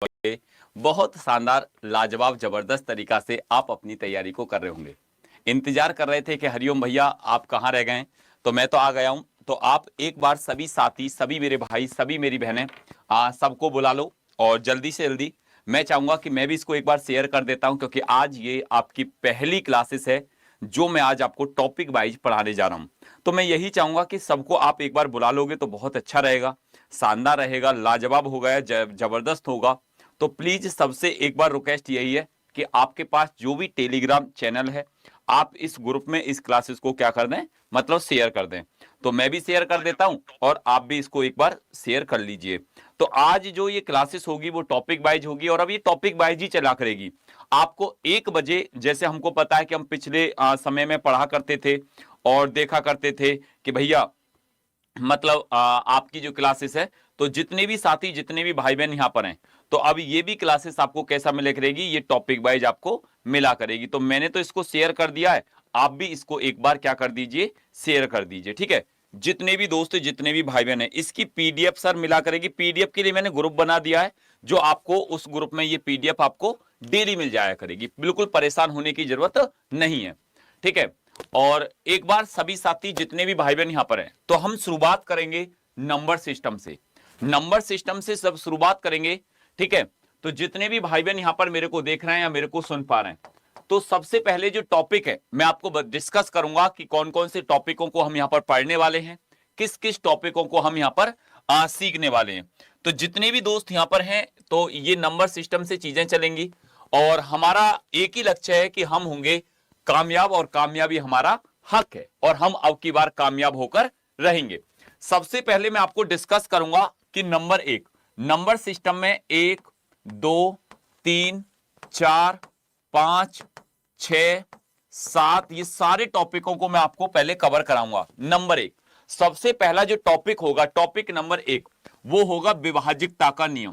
बहुत शानदार लाजवाब जबरदस्त तरीका से आप अपनी तैयारी को कर रहे होंगे। इंतजार कर रहे थे कि हरिओम भैया आप कहाँ रह गए, तो मैं तो आ गया हूं। तो आप एक बार सभी साथी, सभी मेरे भाई, सभी मेरी बहनें सबको बुला लो और जल्दी से जल्दी मैं चाहूंगा कि मैं भी इसको एक बार शेयर कर देता हूं, क्योंकि आज ये आपकी पहली क्लासेस है जो मैं आज आपको टॉपिक वाइज पढ़ाने जा रहा हूं। तो मैं यही चाहूंगा कि सबको आप एक बार बुला लोगे तो बहुत अच्छा रहेगा, शानदार रहेगा, लाजवाब होगा, जबरदस्त होगा। तो प्लीज सबसे एक बार रिक्वेस्ट यही है कि आपके पास जो भी टेलीग्राम चैनल है, आप इस ग्रुप में इस क्लासेस को क्या कर दें, मतलब शेयर कर दें। तो मैं भी शेयर कर देता हूं और आप भी इसको एक बार शेयर कर लीजिए। तो आज जो ये क्लासेस होगी वो टॉपिक वाइज होगी और अब ये टॉपिक वाइज ही चला करेगी। आपको 1 बजे, जैसे हमको पता है कि हम पिछले समय में पढ़ा करते थे और देखा करते थे कि भैया मतलब आपकी जो क्लासेस है, तो जितने भी साथी, जितने भी भाई बहन यहाँ पर हैं, तो अब ये भी क्लासेस आपको कैसा मिला करेगी, ये टॉपिक वाइज आपको मिला करेगी। तो मैंने तो इसको शेयर कर दिया है, आप भी इसको एक बार क्या कर दीजिए, शेयर कर दीजिए, ठीक है। जितने भी दोस्त, जितने भी भाई बहन हैं, इसकी पीडीएफ सर मिला करेगी। पीडीएफ के लिए मैंने ग्रुप बना दिया है, जो आपको उस ग्रुप में ये पीडीएफ आपको डेली मिल जाया करेगी, बिल्कुल परेशान होने की जरूरत नहीं है, ठीक है। और एक बार सभी साथी, जितने भी भाई बहन यहां पर हैं, तो हम शुरुआत करेंगे नंबर सिस्टम से। नंबर सिस्टम से सब शुरुआत करेंगे, ठीक है। तो जितने भी भाई बहन यहां पर मेरे को देख रहे हैं या मेरे को सुन पा रहे हैं, तो सबसे पहले जो टॉपिक है मैं आपको डिस्कस करूंगा कि कौन कौन से टॉपिकों को हम यहां पर पढ़ने वाले हैं, किस किस टॉपिकों को हम यहां पर सीखने वाले हैं। तो जितने भी दोस्त यहां पर हैं, तो ये नंबर सिस्टम से चीजें चलेंगी और हमारा एक ही लक्ष्य है कि हम होंगे कामयाब और कामयाबी हमारा हक है और हम अब की बार कामयाब होकर रहेंगे। सबसे पहले मैं आपको डिस्कस करूंगा कि नंबर 1, नंबर सिस्टम में 1, 2, 3, 4, 5, 6, 7, ये सारे टॉपिकों को मैं आपको पहले कवर कराऊंगा। नंबर 1, सबसे पहला जो टॉपिक होगा, टॉपिक नंबर 1, वो होगा विभाजकता का नियम,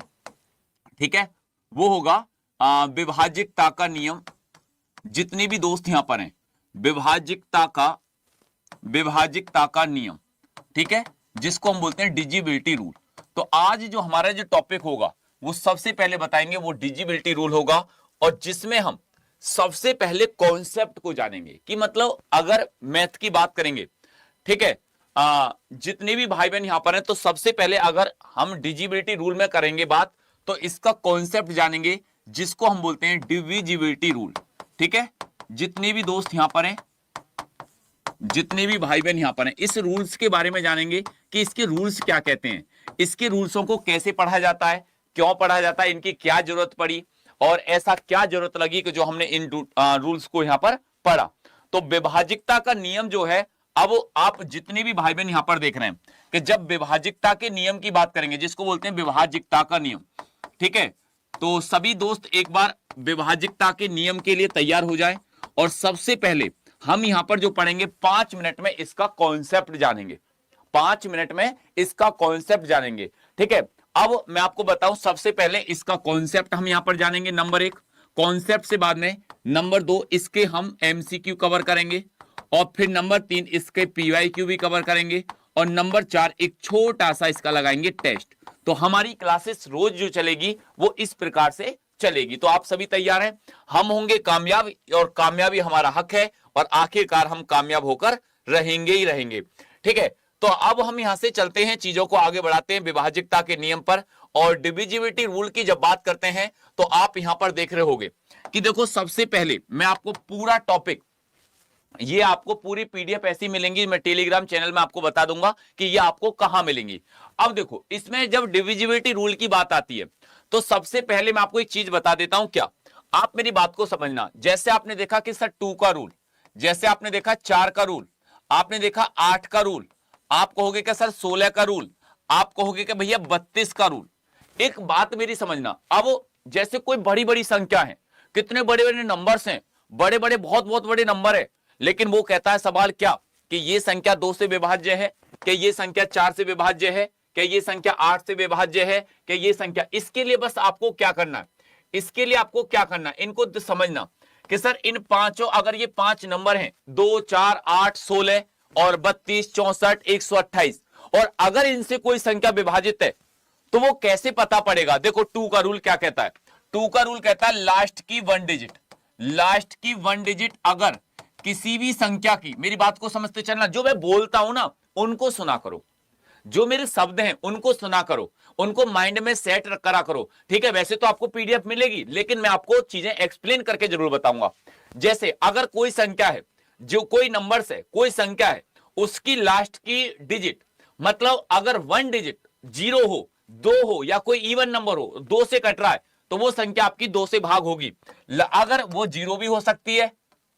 ठीक है। वो होगा विभाजकता का नियम। जितने भी दोस्त यहां पर हैं, विभाजकता का नियम, ठीक है, जिसको हम बोलते हैं डिजिबिलिटी रूल। तो आज जो हमारा जो टॉपिक होगा वो सबसे पहले बताएंगे, वो डिजिबिलिटी रूल होगा, और जिसमें हम सबसे पहले कॉन्सेप्ट को जानेंगे कि मतलब अगर मैथ की बात करेंगे, ठीक है, जितने भी भाई बहन यहां पर हैं, तो सबसे पहले अगर हम डिजिबिलिटी रूल में करेंगे बात, तो इसका कॉन्सेप्ट जानेंगे, जिसको हम बोलते हैं डिविजिबिलिटी रूल, ठीक है। जितने भी दोस्त यहां पर हैं, जितने भी भाई बहन यहां पर हैं, इस रूल्स के बारे में जानेंगे कि इसके रूल्स क्या कहते हैं, इसके रूल्सों को कैसे पढ़ा जाता है, क्यों पढ़ा जाता है, इनकी क्या जरूरत पड़ी और ऐसा क्या जरूरत लगी कि जो हमने इन रूल्स को यहां पर पढ़ा। तो विभाजकता का नियम जो है, अब आप जितने भी भाई बहन यहां पर देख रहे हैं कि जब विभाजकता के नियम की बात करेंगे, जिसको बोलते हैं विभाजकता का नियम, ठीक है, तो सभी दोस्त एक बार विभाजकता के नियम के लिए तैयार हो जाए। और सबसे पहले हम यहां पर जो पढ़ेंगे, 5 मिनट में इसका कॉन्सेप्ट जानेंगे, 5 मिनट में इसका कॉन्सेप्ट जानेंगे, ठीक है। अब मैं आपको बताऊं, सबसे पहले इसका कॉन्सेप्ट हम यहां पर जानेंगे, नंबर 1 कॉन्सेप्ट से बाद में नंबर 2 इसके हम एमसीक्यू कवर करेंगे, और फिर नंबर 3 इसके पीवाईक्यू भी कवर करेंगे, और नंबर 4 एक छोटा सा इसका लगाएंगे टेस्ट। तो हमारी क्लासेस रोज जो चलेगी वो इस प्रकार से चलेगी। तो आप सभी तैयार हैं, हम होंगे कामयाब और कामयाबी हमारा हक है, और आखिरकार हम कामयाब होकर रहेंगे ही रहेंगे, ठीक है। तो अब हम यहां से चलते हैं, चीजों को आगे बढ़ाते हैं विभाजकता के नियम पर। और डिविजिबिलिटी रूल की जब बात करते हैं, तो आप यहां पर देख रहे होंगे कि देखो, सबसे पहले मैं आपको पूरा टॉपिक, ये आपको पूरी पीडीएफ ऐसी मिलेंगी, मैं टेलीग्राम चैनल में आपको बता दूंगा कि ये आपको कहां मिलेंगी। अब देखो, इसमें जब डिविजिबिलिटी रूल की बात आती है, तो सबसे पहले मैं आपको एक चीज बता देता हूं, क्या आप मेरी बात को समझना। जैसे आपने देखा कि सर 2 का रूल, जैसे आपने देखा 4 का रूल, आपने देखा 8 का रूल, आप कहोगे क्या सर 16 का रूल, आप कहोगे कि भैया 32 का रूल। एक बात मेरी समझना, अब जैसे कोई बड़ी बड़ी संख्या है, कितने बड़े बड़े नंबर्स हैं, बड़े बड़े बहुत बहुत बड़े नंबर है, लेकिन वो कहता है सवाल क्या कि ये संख्या 2 से विभाज्य है, कि ये संख्या 4 से विभाज्य है, कि ये संख्या 8 से विभाज्य है, कि ये संख्या, इसके लिए बस आपको क्या करना है, इसके लिए आपको क्या करना है, इनको तो समझना कि सर इन पांचों, अगर ये 5 नंबर हैं, 2, 4, 8, 16 और 32, 64, 128, और अगर इनसे कोई संख्या विभाजित है, तो वो कैसे पता पड़ेगा? देखो टू का रूल क्या कहता है, टू का रूल कहता है लास्ट की वन डिजिट, लास्ट की वन डिजिट अगर किसी भी संख्या की, मेरी बात को समझते चलना, जो मैं बोलता हूं ना उनको सुना करो, जो मेरे शब्द हैं उनको सुना करो, उनको माइंड में सेट करा करो, ठीक है? वैसे तो आपको पीडीएफ मिलेगी, लेकिन मैं आपको चीजें एक्सप्लेन करके जरूर बताऊंगा। जैसे अगर कोई संख्या है, जो कोई नंबर्स है, कोई संख्या है, उसकी लास्ट की डिजिट, मतलब अगर वन डिजिट जीरो हो, दो हो, या कोई इवन नंबर हो, दो से कट रहा है, तो वो संख्या आपकी दो से भाग होगी। अगर वो जीरो भी हो सकती है,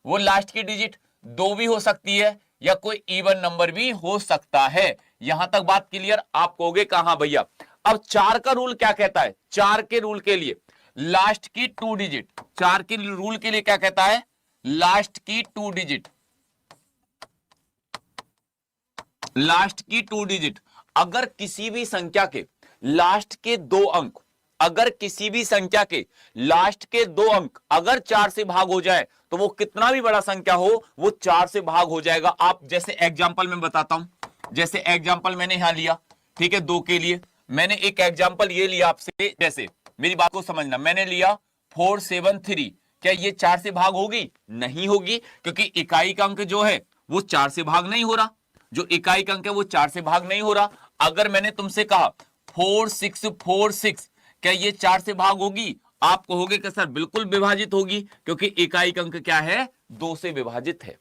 वो लास्ट की डिजिट दो भी हो सकती है, या कोई इवन नंबर भी हो सकता है। यहां तक बात क्लियर? आप कहोगे कहां भैया? अब चार का रूल क्या कहता है? चार के रूल के लिए लास्ट की टू डिजिट, चार के रूल के लिए क्या कहता है? लास्ट की टू डिजिट, लास्ट की टू डिजिट अगर किसी भी संख्या के लास्ट के दो अंक, अगर किसी भी संख्या के लास्ट के दो अंक अगर चार से भाग हो जाए, तो वो कितना भी बड़ा संख्या हो वो चार से भाग हो जाएगा। आप जैसे एग्जांपल में बताता हूं, जैसे एग्जांपल मैंने यहां लिया, ठीक है, दो के लिए मैंने एक एग्जांपल ये लिया आपसे, जैसे मेरी बात को समझना, मैंने लिया 473, क्या ये चार से भाग होगी? नहीं होगी, क्योंकि इकाई का अंक जो है वो चार से भाग नहीं हो रहा, जो इकाई का अंक है वो चार से भाग नहीं हो रहा। अगर मैंने तुमसे कहा 4646, क्या ये चार से भाग होगी? आप कहोगे कि सर बिल्कुल विभाजित होगी, क्योंकि इकाई का अंक क्या है? दो से विभाजित है,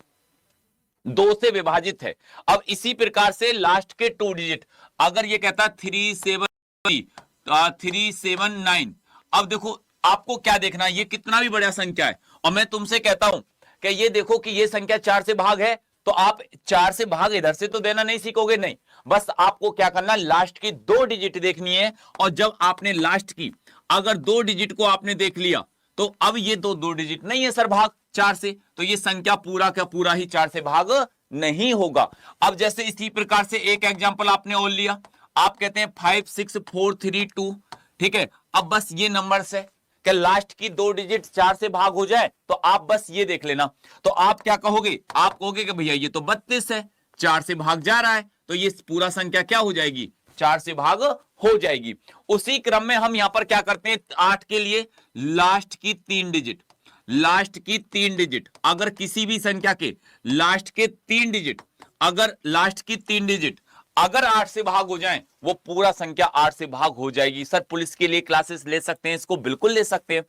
दो से विभाजित है। अब इसी प्रकार से लास्ट के टू डिजिट अगर ये कहता है 379, अब देखो आपको क्या देखना, ये कितना भी बड़ा संख्या है, और मैं तुमसे कहता हूं कि ये देखो कि ये संख्या चार से भाग है, तो आप चार से भाग इधर से तो देना नहीं सीखोगे, नहीं, बस आपको क्या करना, लास्ट की दो डिजिट देखनी है। और जब आपने लास्ट की अगर दो डिजिट को आपने देख लिया, तो अब ये दो डिजिट नहीं है सर भाग चार से, तो ये संख्या पूरा का पूरा ही चार से भाग नहीं होगा। अब जैसे इसी प्रकार से एक एग्जांपल आपने और लिया, आप कहते हैं 56432, ठीक है, अब बस ये नंबर से कि लास्ट की दो डिजिट चार से भाग हो जाए, तो आप बस ये देख लेना, तो आप क्या कहोगे? आप कहोगे कि भैया ये तो 32 है, चार से भाग जा रहा है, तो ये पूरा संख्या क्या हो जाएगी? चार से भाग हो जाएगी। उसी क्रम में हम यहां पर क्या करते हैं, 8 के लिए लास्ट की तीन डिजिट, लास्ट की तीन डिजिट अगर किसी भी संख्या के लास्ट के तीन डिजिट, अगर लास्ट की तीन डिजिट अगर 8 से भाग हो जाएं, वो पूरा संख्या 8 से भाग हो जाएगी। सर पुलिस के लिए क्लासेस ले सकते हैं, इसको बिल्कुल ले सकते हैं,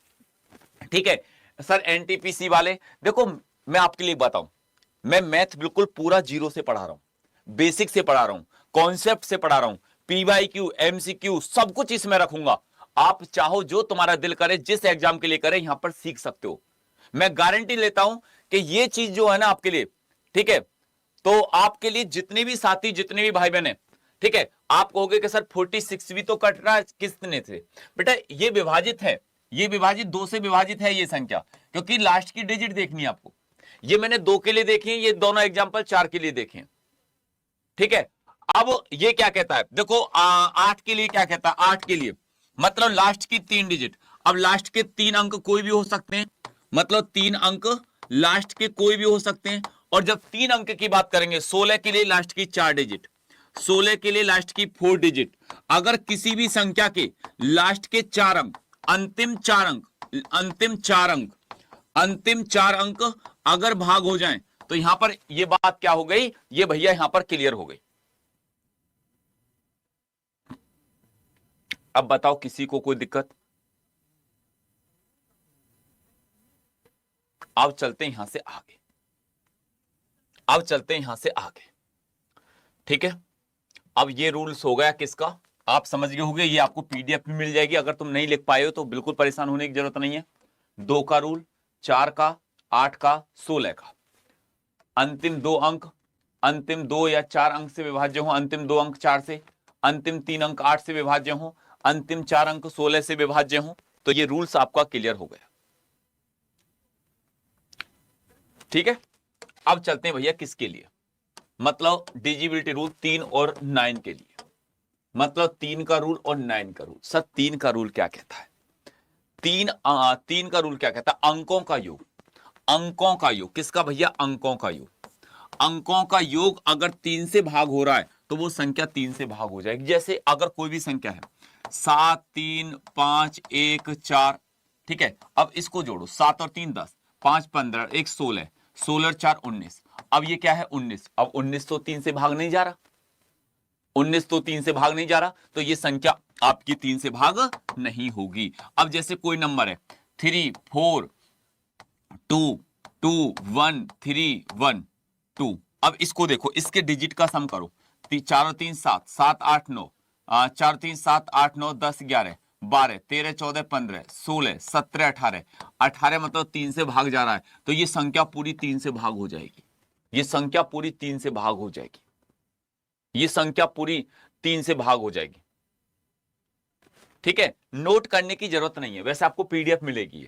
ठीक है सर। एनटीपीसी वाले देखो, मैं आपके लिए बताऊं, मैं मैथ बिल्कुल पूरा जीरो से पढ़ा रहा हूं, बेसिक से पढ़ा रहा हूं, कॉन्सेप्ट से पढ़ा रहा हूं, पीवाईक्यू एमसीक्यू सब कुछ इसमें रखूंगा। आप चाहो जो तुम्हारा दिल करे, जिस एग्जाम के लिए करे, यहां पर सीख सकते हो। मैं गारंटी लेता हूं कि ये चीज जो है ना आपके लिए, ठीक है, तो आपके लिए जितने भी साथी, जितने भी भाई बहन, ठीक है, आप कहोगे कि सर 46 भी तो कट रहा है किसने से? बेटा ये विभाजित है, ये विभाजित दो से विभाजित है ये संख्या, क्योंकि लास्ट की डिजिट देखनी है आपको। ये मैंने दो के लिए देखे, ये दोनों एग्जांपल चार के लिए देखे, ठीक है। अब ये क्या कहता है, देखो 8 के लिए क्या कहता है, 8 के लिए मतलब लास्ट की तीन डिजिट, अब लास्ट के तीन अंक कोई भी हो सकते हैं, मतलब तीन अंक लास्ट के कोई भी हो सकते हैं। और जब तीन अंक की बात करेंगे, 16 के लिए लास्ट की चार डिजिट, 16 के लिए लास्ट की 4 डिजिट, अगर किसी भी संख्या के लास्ट के चार अंक, अंतिम चार अंक, अंतिम चार अंक, अंतिम चार अंक अगर भाग हो जाएं, तो यहां पर ये बात क्या हो गई, ये भैया यहां पर क्लियर हो गई। अब बताओ किसी को कोई दिक्कत? अब चलते हैं यहां से आगे, अब चलते हैं यहां से आगे, ठीक है। अब ये रूल्स हो गया किसका, आप समझ गए होंगे, ये आपको पीडीएफ में मिल जाएगी। अगर तुम नहीं लिख पाए हो तो बिल्कुल परेशान होने की जरूरत नहीं है। 2 का रूल, 4 का, 8 का, 16 का, अंतिम दो अंक, अंतिम दो या चार अंक से विभाज्य हो, अंतिम दो अंक 4 से, अंतिम तीन अंक 8 से विभाज्य हो, अंतिम चार अंक 16 से विभाज्य हो, तो ये रूल्स आपका क्लियर हो गया, ठीक है। अब चलते हैं भैया किसके लिए, मतलब डिजिबिलिटी रूल 3 और 9 के लिए, मतलब 3 का रूल और 9 का रूल। सर 3 का रूल क्या कहता है? 3 का रूल क्या कहता है? अंकों का योग, अंकों का योग किसका भैया? अंकों का योग, अंकों का योग अगर 3 से भाग हो रहा है, तो वो संख्या 3 से भाग हो जाएगी। जैसे अगर कोई भी संख्या है, 7 3 5 1 4, ठीक है। अब इसको जोड़ो, 7 और 3 10, 5 15, 1 16, 16 4 19। अब ये क्या है 19। अब 19 तो 3 से भाग नहीं जा रहा, 19 तो 3 से भाग नहीं जा रहा, तो ये संख्या आपकी 3 से भाग नहीं होगी। अब जैसे कोई नंबर है 3 4 2 2 1 3 1 2। अब इसको देखो, इसके डिजिट का सम करो, 4 और 3 7, 7 8 9, 4 3 7 8 9 10 11 12 13 14 15 16 17 18, 18 मतलब 3 से भाग जा रहा है, तो ये संख्या पूरी 3 से भाग हो जाएगी। ये संख्या पूरी 3 से भाग हो जाएगी। ये संख्या पूरी 3 से भाग हो जाएगी, ठीक है। नोट करने की जरूरत नहीं है, वैसे आपको पीडीएफ मिलेगी।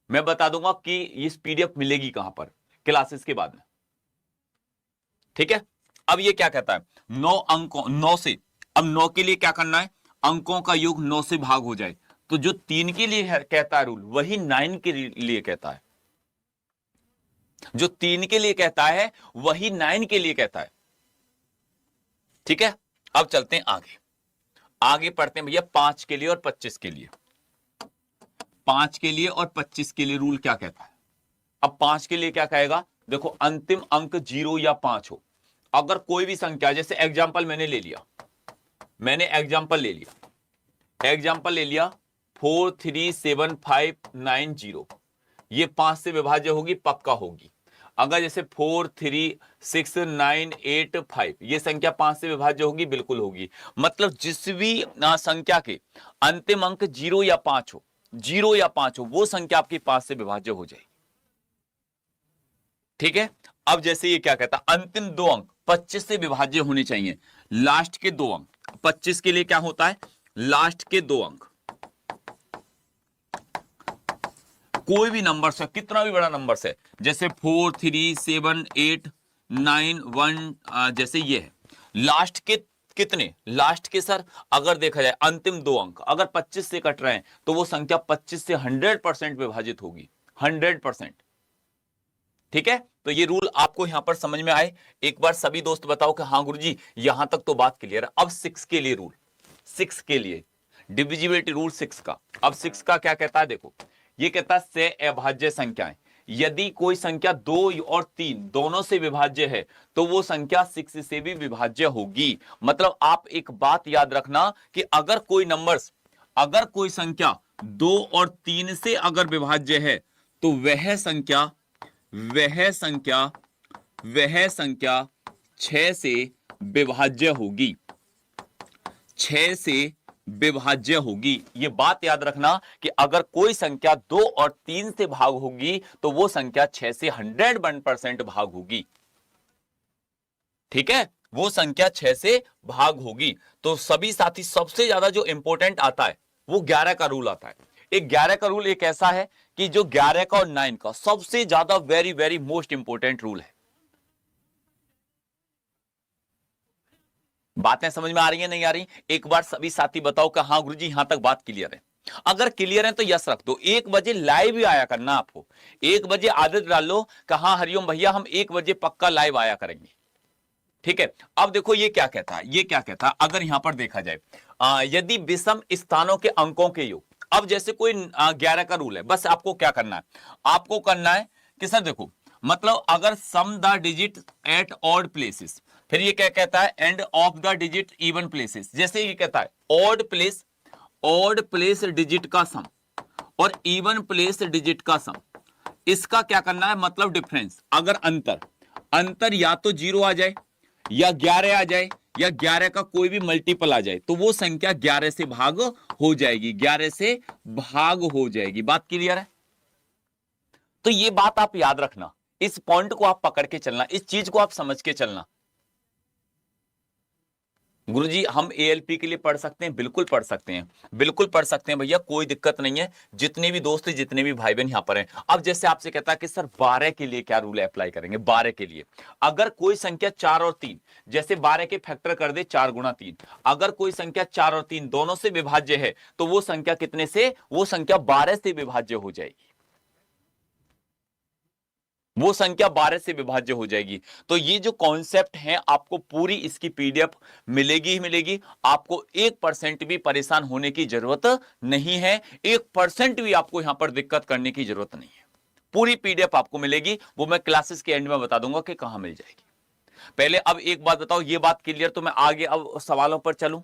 मैं बता दूंगा कि इस पीडीएफ मिलेगी कहां पर, क्लासेस के बाद में, ठीक है। अब ये क्या कहता है, 9 अंकों, 9 से, अब 9 के लिए क्या करना है, अंकों का योग 9 से भाग हो जाए। तो जो 3 के लिए कहता है रूल, वही 9 के लिए कहता है। जो 3 के लिए कहता है वही 9 के लिए कहता है, ठीक है। अब चलते हैं आगे, आगे पढ़ते हैं भैया 5 के लिए और 25 के लिए। 5 के लिए और 25 के लिए रूल क्या कहता है। अब 5 के लिए क्या कहेगा, देखो अंतिम अंक 0 या 5 हो। अगर कोई भी संख्या, जैसे एग्जांपल मैंने ले लिया, एग्जांपल ले लिया 4 3 7 5 9 0, ये 5 से विभाज्य होगी, पक्का होगी। अगर जैसे 4 3 6 9 8 5, ये संख्या 5 से विभाज्य होगी, बिल्कुल होगी। मतलब जिस भी संख्या के अंतिम अंक 0 या 5 हो, 0 या 5 हो, वो संख्या आपकी 5 से विभाज्य हो जाएगी, ठीक है। अब जैसे ये क्या कहता है, अंतिम 2 अंक 25 से विभाज्य होने चाहिए, लास्ट के 2 अंक। 25 के लिए क्या होता है, लास्ट के 2 अंक, कोई भी नंबर से, कितना भी बड़ा नंबर से, जैसे 4 3 7 8 9 1, जैसे ये है, लास्ट के कितने, लास्ट के सर अगर देखा जाए अंतिम 2 अंक अगर 25 से कट रहे हैं, तो वो संख्या 25 से 100% विभाजित होगी, 100%, ठीक है। तो ये रूल आपको यहां पर समझ में आए। एक बार सभी दोस्त बताओ कि हाँ गुरुजी यहां तक तो बात क्लियर है। अब 6 के लिए रूल, 6 के लिए डिविजिबिलिटी रूल 6 का। अब 6 का क्या कहता है, देखो ये कहता है से अभाज्य संख्याएं, यदि कोई संख्या 2 और 3 दोनों से विभाज्य है, तो वो संख्या 6 से भी विभाज्य होगी। मतलब आप एक बात याद रखना कि अगर कोई नंबर्स, अगर कोई संख्या 2 और 3 से अगर विभाज्य है, तो वह संख्या 6 से विभाज्य होगी, 6 से विभाज्य होगी। ये बात याद रखना कि अगर कोई संख्या 2 और 3 से भाग होगी, तो वो संख्या 6 से 101% भाग होगी, ठीक है। वो संख्या 6 से भाग होगी। तो सभी साथी, सबसे ज्यादा जो इंपॉर्टेंट आता है वो 11 का रूल आता है। एक 11 का रूल एक ऐसा है कि जो 11 का और 9 का सबसे ज्यादा very very most important rule है। बातें समझ में आ रही है नहीं आ रही, एक बार सभी साथी बताओ कि हाँ गुरुजी यहां तक बात क्लियर है। अगर क्लियर है तो यस रख दो। 1 बजे लाइव ही आया करना, आपको 1 बजे आदत डाल लो कि हाँ हरिओम भैया हम 1 बजे पक्का लाइव आया करेंगे, ठीक है। अब देखो ये क्या कहता है, ये क्या कहता है, अगर यहां पर देखा जाए यदि विषम स्थानों के अंकों के योग। अब जैसे कोई 11 का रूल है, बस आपको क्या करना है, आपको करना है कि सर देखो, मतलब अगर sum the digit at odd places, फिर ये क्या कहता है, and of the digit even places. जैसे ये कहता है ऑड प्लेस डिजिट का सम और इवन प्लेस डिजिट का सम, इसका क्या करना है, मतलब डिफरेंस, अगर अंतर या तो 0 आ जाए या 11 आ जाए या 11 का कोई भी मल्टीपल आ जाए, तो वो संख्या 11 से भाग हो जाएगी, 11 से भाग हो जाएगी। बात क्लियर है। तो ये बात आप याद रखना, इस पॉइंट को आप पकड़ के चलना, इस चीज को आप समझ के चलना। गुरुजी हम एएलपी के लिए पढ़ सकते हैं, बिल्कुल पढ़ सकते हैं, बिल्कुल पढ़ सकते हैं भैया, कोई दिक्कत नहीं है। जितने भी दोस्त, जितने भी भाई बहन यहां पर हैं, अब जैसे आपसे कहता है कि सर 12 के लिए क्या रूल अप्लाई करेंगे। 12 के लिए अगर कोई संख्या 4 और 3, जैसे 12 के फैक्टर कर दे 4 गुणा 3, अगर कोई संख्या 4 और 3 दोनों से विभाज्य है, तो वो संख्या कितने से, वो संख्या 12 से विभाज्य हो जाएगी। वो संख्या 12 से विभाज्य हो जाएगी। तो ये जो कॉन्सेप्ट है आपको पूरी इसकी पीडीएफ मिलेगी ही मिलेगी। आपको 1% भी परेशान होने की जरूरत नहीं है, 1% भी आपको यहां पर दिक्कत करने की जरूरत नहीं है। पूरी पीडीएफ आपको मिलेगी, वो मैं क्लासेस के एंड में बता दूंगा कि कहां मिल जाएगी। पहले अब एक बात बताओ, ये बात क्लियर, तो मैं आगे अब सवालों पर चलूं।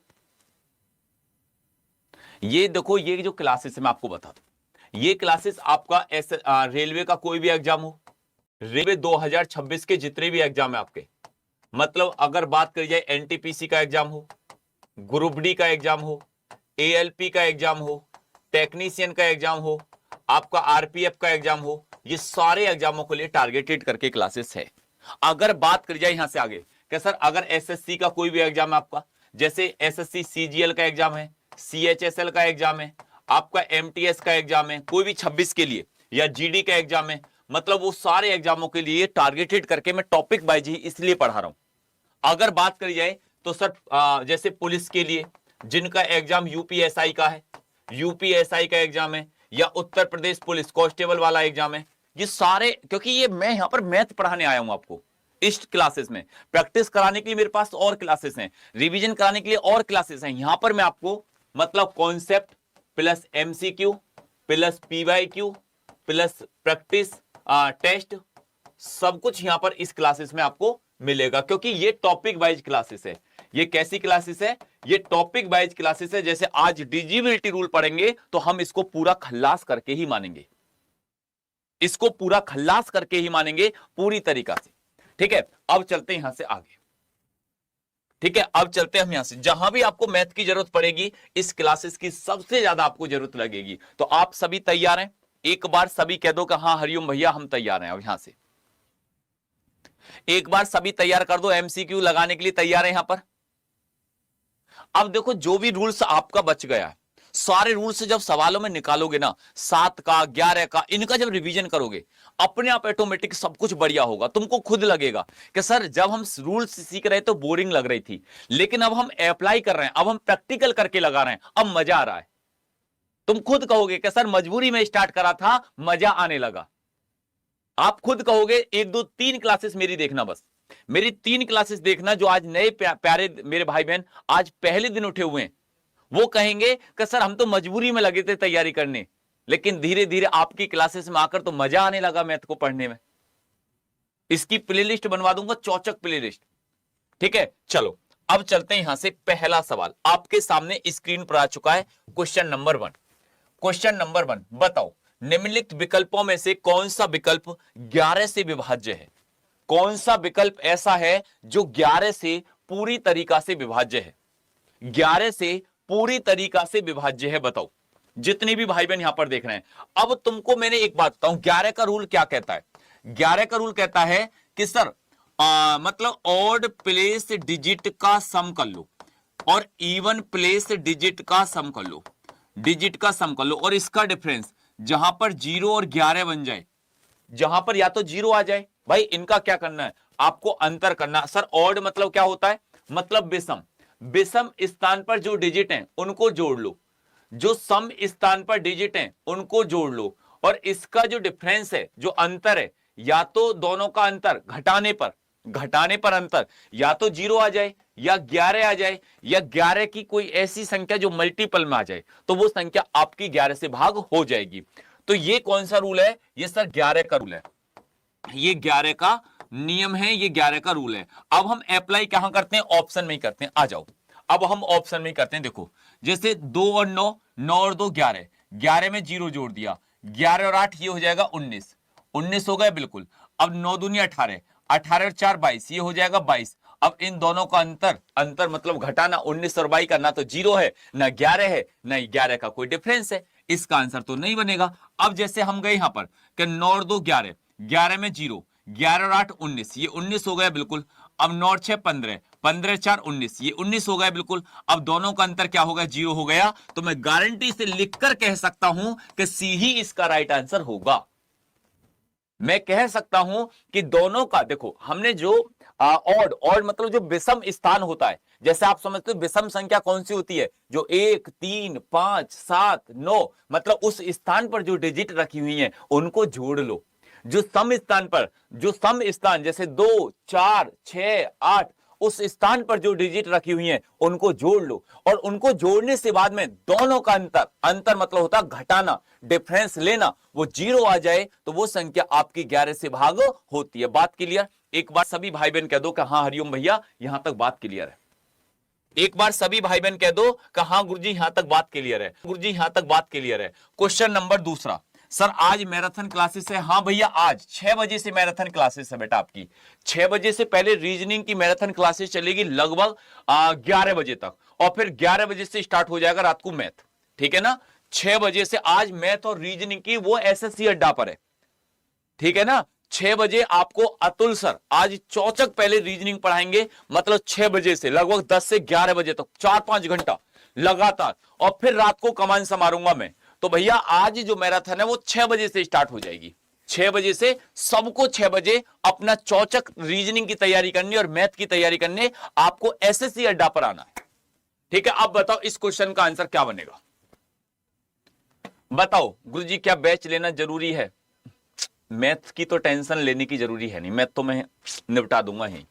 ये देखो, ये जो क्लासेस है मैं आपको बता दूं, ये क्लासेस आपका रेलवे का कोई भी एग्जाम हो, रेलवे 2026 के जितने भी एग्जाम है आपके, मतलब अगर बात करी जाए एनटीपीसी का एग्जाम हो, ग्रुप डी का एग्जाम हो, एएलपी का एग्जाम हो, टेक्नीशियन का एग्जाम हो, आपका आरपीएफ का एग्जाम हो, ये सारे एग्जामों के लिए टारगेटेड करके क्लासेस है। अगर बात करी जाए यहां से आगे कि सर अगर एसएससी का कोई भी एग्जाम है आपका, जैसे एसएससी सीजीएल का एग्जाम है, सीएचएसएल का एग्जाम है, आपका एमटीएस का एग्जाम है, कोई भी 26 के लिए, या जीडी का एग्जाम है, मतलब वो सारे एग्जामों के लिए टारगेटेड करके मैं टॉपिक वाइज ही इसलिए पढ़ा रहा हूं। अगर बात करी जाए तो सर जैसे पुलिस के लिए जिनका एग्जाम यूपीएसआई का है, यूपीएसआई का एग्जाम है, या उत्तर प्रदेश पुलिस कांस्टेबल वाला एग्जाम है, ये सारे, क्योंकि ये मैं यहां पर मैथ पढ़ाने आया हूं आपको इस क्लासेस में, प्रैक्टिस कराने के लिए मेरे पास और क्लासेस हैं, रिवीजन कराने के लिए और क्लासेस हैं। यहां पर मैं आपको मतलब concept plus MCQ plus PYQ plus practice test सब कुछ यहां पर इस क्लासेस में आपको मिलेगा, क्योंकि ये टॉपिक वाइज क्लासेस है। ये कैसी क्लासेस है? ये टॉपिक वाइज क्लासेस है। जैसे आज डिजिबिलिटी रूल पढ़ेंगे तो हम इसको पूरा खल्लास करके ही मानेंगे, इसको पूरा खल्लास करके ही मानेंगे पूरी तरीका से। ठीक है, अब चलते हैं यहां से आगे। ठीक है, अब चलते हैं हम यहां से, जहां भी आपको मैथ की जरूरत पड़ेगी इस क्लासेस की सबसे ज्यादा आपको जरूरत लगेगी। तो आप सभी तैयार हैं? एक बार सभी कह दो कि हाँ हरिओम भैया हम तैयार हैं। अब यहां से एक बार सभी तैयार कर दो, एमसीक्यू लगाने के लिए तैयार है यहां पर। अब देखो, जो भी रूल्स आपका बच गया है, सारे रूल्स जब सवालों में निकालोगे ना, 7 का 11 का, इनका जब रिवीजन करोगे, अपने आप ऑटोमेटिक सब कुछ बढ़िया होगा। तुमको खुद लगेगा कि सर जब हम रूल्स सीख रहे तो बोरिंग लग रही थी, लेकिन अब हम अप्लाई कर रहे हैं, अब हम प्रैक्टिकल करके लगा रहे हैं, अब मजा आ रहा है। तुम खुद कहोगे कि सर मजबूरी में स्टार्ट करा था, मजा आने लगा। आप खुद कहोगे। 1 2 3 क्लासेस मेरी देखना, बस मेरी 3 क्लासेस देखना, जो आज नए प्यारे मेरे भाई बहन आज पहले दिन उठे हुए हैं, वो कहेंगे कि सर हम तो मजबूरी में लगे थे तैयारी करने, लेकिन धीरे धीरे आपकी क्लासेस में आकर तो मजा आने लगा मैथ को पढ़ने में। इसकी प्लेलिस्ट बनवा दूंगा, चौचक प्लेलिस्ट। ठीक है, चलो अब चलते हैं यहां से। पहला सवाल आपके सामने स्क्रीन पर आ चुका है, क्वेश्चन नंबर 1। क्वेश्चन नंबर 1, बताओ निम्नलिखित विकल्पों में से कौन सा विकल्प 11 से विभाज्य है? कौन सा विकल्प ऐसा है जो 11 से पूरी तरीका से विभाज्य है? 11 से पूरी तरीका से विभाज्य है, बताओ जितने भी भाई बहन यहां पर देख रहे हैं। अब तुमको मैंने एक बात बताऊं, 11 का रूल क्या कहता है? 11 का रूल कहता है कि सर मतलब ऑड प्लेस डिजिट का सम कर लो और इवन प्लेस डिजिट का सम कर लो, डिजिट का सम कर लो, और इसका डिफरेंस जहां पर 0 और 11 बन जाए, जहां पर या तो 0 आ जाए, भाई इनका क्या करना है, आपको अंतर करना। सर ऑड मतलब क्या होता है? मतलब विषम, विषम स्थान पर जो डिजिट हैं उनको जोड़ लो, जो सम स्थान पर डिजिट हैं उनको जोड़ लो, और इसका जो डिफरेंस है, जो अंतर है, या तो दोनों का अंतर घटाने पर अंतर या तो 0 आ जाए या 11 आ जाए, या 11 की कोई ऐसी संख्या जो मल्टीपल में आ जाए, तो वो संख्या आपकी 11 से भाग हो जाएगी। तो ये कौन सा रूल है? ये सर 11 का रूल है, ये 11 का नियम है, ये 11 का रूल है। अब हम अप्लाई कहां करते हैं? ऑप्शन में ही करते हैं। आ जाओ, अब हम ऑप्शन में ही करते हैं। देखो जैसे 2 और 9, 9 और 2 11, 11 में 0 जोड़ दिया, 11 और 8 ये हो जाएगा 19, 19 हो गए बिल्कुल। अब 9 दूनी 18, 18 और 4 22, ये हो जाएगा 22। अब इन दोनों का अंतर मतलब घटाना, 19 और 22 का ना तो 0 है ना 11 है, ना 11 का कोई डिफरेंस है, इसका आंसर तो नहीं बनेगा। अब जैसे हम गए यहां पर कि 9 और 2 11, 11 में 0, 11 और 8 19, ये 19 हो गया बिल्कुल। अब 9 और 6 15, 15 4 19, ये 19 हो गया बिल्कुल। अब दोनों का अंतर क्या हो गया? 0 हो गया। तो मैं गारंटी से लिखकर कह सकता हूं कि सी ही इसका राइट आंसर होगा। मैं कह सकता हूं कि दोनों का, देखो हमने जो ऑड मतलब जो विषम स्थान होता है, जैसे आप समझते हो विषम संख्या कौन सी होती है? जो 1 3 5 7 9, मतलब उस स्थान पर जो डिजिट रखी हुई है उनको जोड़ लो। जो सम स्थान पर, जो सम स्थान जैसे 2, 4, 6, 8 उस स्थान पर जो डिजिट रखी हुई हैं उनको जोड़ लो, और उनको जोड़ने से बाद में दोनों का अंतर, अंतर मतलब होता है घटाना, डिफरेंस लेना, वो 0 आ जाए तो वो संख्या आपकी 11 से भाग होती है। बात क्लियर? एक बार सभी भाई बहन कह दो कि हाँ हरिओम भैया यहां तक बात क्लियर है। एक बार सभी भाई बहन कह दो कि हाँ गुरुजी यहां तक बात क्लियर है, गुरुजी यहां तक बात क्लियर है। क्वेश्चन नंबर दूसरा, सर आज मैराथन क्लासेस है? हाँ भैया आज 6 बजे से मैराथन क्लासेस है बेटा आपकी। 6 बजे से पहले रीजनिंग की मैराथन क्लासेस चलेगी लगभग 11 बजे तक, और फिर 11 बजे से स्टार्ट हो जाएगा रात को मैथ, ठीक है ना। 6 बजे से आज मैथ और रीजनिंग की वो SSC अड्डा पर है, ठीक है ना। 6 बजे आपको अतुल सर आज चौचक पहले रीजनिंग पढ़ाएंगे, मतलब 6 बजे से लगभग 10 से 11 बजे तक 4-5 घंटा लगातार, और फिर रात को कमान संभालूंगा मैं। तो भैया आज जो मैराथन है वो 6 बजे से स्टार्ट हो जाएगी। 6 बजे से सबको 6 बजे अपना चौचक रीजनिंग की तैयारी करनी और मैथ की तैयारी करने, आपको SSC अड्डा पर आना है, ठीक है। अब बताओ इस क्वेश्चन का आंसर क्या बनेगा? बताओ गुरुजी क्या बैच लेना जरूरी है? मैथ की तो टेंशन लेने की जरूरी है नहीं, मैथ तो मैं निपटा दूंगा ही,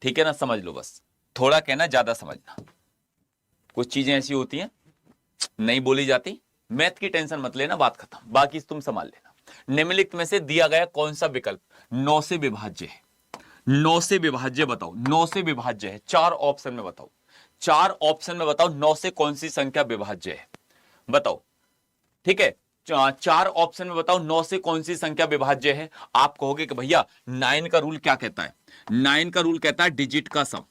ठीक है ना। समझ लो बस, थोड़ा कहना ज्यादा समझना। कुछ चीजें ऐसी होती हैं नहीं बोली जाती, मैथ की टेंशन मत लेना, बात खत्म, बाकी तुम संभाल लेना। निम्नलिखित में से दिया गया कौन सा विकल्प 9 से विभाज्य है? 9 से विभाज्य बताओ, 9 से विभाज्य है, 4 ऑप्शन में बताओ, 4 ऑप्शन में बताओ 9 से कौन सी संख्या विभाज्य है, बताओ, ठीक है। 4 ऑप्शन में बताओ 9 से कौन सी संख्या विभाज्य है। आप कहोगे कि भैया 9 का रूल क्या कहता है? 9 का रूल कहता है डिजिट का सम,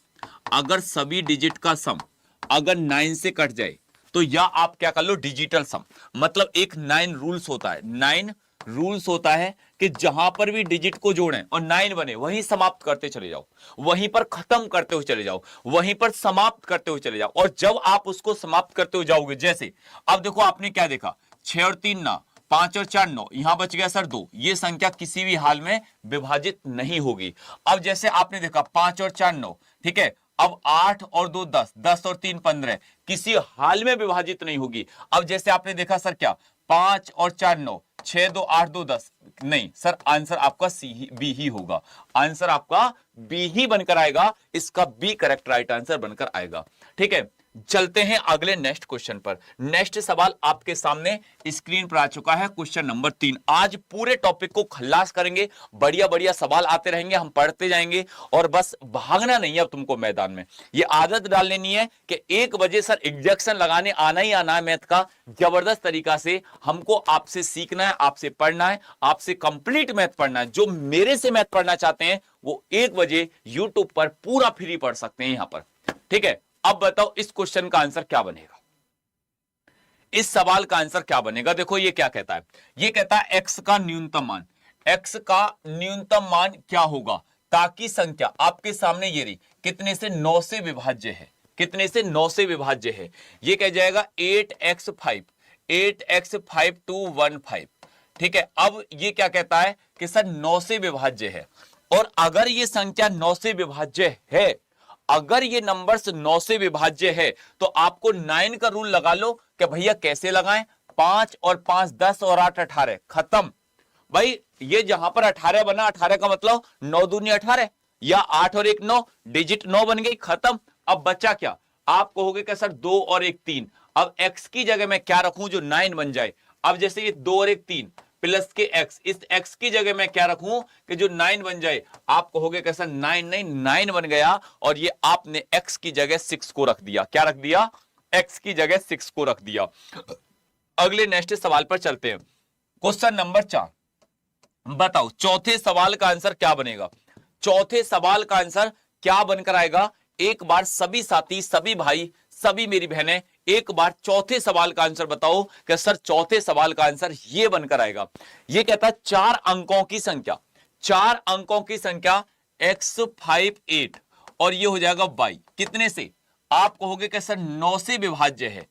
अगर सभी डिजिट का सम अगर 9 से कट जाए तो या आप क्या कर लो डिजिटल सम, मतलब एक 9 रूल्स होता है, 9 रूल्स होता है कि जहां पर भी डिजिट को जोड़ें और 9 बने वहीं समाप्त करते चले जाओ, वहीं पर खत्म करते हुए चले जाओ, वहीं पर समाप्त करते हुए चले जाओ। और जब आप उसको समाप्त करते हुए जाओगे, जैसे अब देखो आपने क्या देखा, 6 और 3 9, 5 और 4 9, यहां बच गया सर 2, ये संख्या किसी भी हाल में विभाजित नहीं होगी। अब जैसे आपने देखा 5 और 4 9, ठीक है। अब 8 और 2 10, 10 और 3 15, किसी हाल में विभाजित नहीं होगी। अब जैसे आपने देखा सर क्या 5 और 4 9, 6 2 8 2 10, नहीं सर आंसर आपका बी ही होगा, आंसर आपका बी ही बनकर आएगा, इसका बी करेक्ट राइट आंसर बनकर आएगा, ठीक है। चलते हैं अगले नेक्स्ट क्वेश्चन पर। नेक्स्ट सवाल आपके सामने स्क्रीन पर आ चुका है, क्वेश्चन नंबर 3। आज पूरे टॉपिक को खल्लास करेंगे, बढ़िया बढ़िया सवाल आते रहेंगे, हम पढ़ते जाएंगे, और बस भागना नहीं है अब तुमको मैदान में। ये आदत डाल लेनी है कि 1 बजे सर इंजेक्शन लगाने आना ही आना है मैथ का, जबरदस्त तरीका से हमको आपसे सीखना है, आपसे पढ़ना है, आपसे कंप्लीट मैथ पढ़ना है। जो मेरे से मैथ पढ़ना चाहते हैं वो 1 बजे यूट्यूब पर पूरा फ्री पढ़ सकते हैं यहां पर, ठीक है। अब बताओ इस क्वेश्चन का आंसर क्या बनेगा, इस सवाल का आंसर क्या बनेगा? देखो ये क्या कहता है, ये कहता है x का न्यूनतम मान, x का न्यूनतम मान क्या होगा ताकि संख्या आपके सामने ये रही, कितने से 9 से विभाज्य है, कितने से 9 से विभाज्य है। ये कह जाएगा 8x5, 8x5 to 15, ठीक है। अब ये क्या कहता है कि सर 9 से विभाज्य है, और अगर ये संख्या 9 से विभाज्य है, अगर ये नंबर्स 9 से विभाज्य है, तो आपको 9 का रूल लगा लो कि भैया कैसे लगाएं, 5 और 5 10 और 8 18, खत्म भाई। ये जहां पर 18 बना, 18 का मतलब 9 दूनी 18, या 8 और 1 9, डिजिट 9 बन गई, खत्म। अब बचा क्या? आप कहोगे कि सर 2 और 1 3, अब x की जगह मैं क्या रखूं जो 9 बन जाए। अब जैसे ये 2 और 1 3 प्लस के x, इस x की जगह मैं क्या रखूं कि जो 9 बन जाए। आप कहोगे कैसा 9 नहीं, 9 बन गया, और ये आपने x की जगह 6 को रख दिया। क्या रख दिया? x की जगह 6 को रख दिया। अगले नेक्स्ट सवाल पर चलते हैं, क्वेश्चन नंबर 4। बताओ चौथे सवाल का आंसर क्या बनेगा, चौथे सवाल का आंसर क्या बनकर आएगा? एक बार सभी साथी, सभी भाई, सभी मेरी बहनें एक बार चौथे सवाल का आंसर बताओ कि सर चौथे सवाल का आंसर ये बनकर आएगा। ये कहता है 4 अंकों की संख्या, 4 अंकों की संख्या x58, और ये हो जाएगा y, कितने से? आप कहोगे कि सर 9 से विभाज्य है,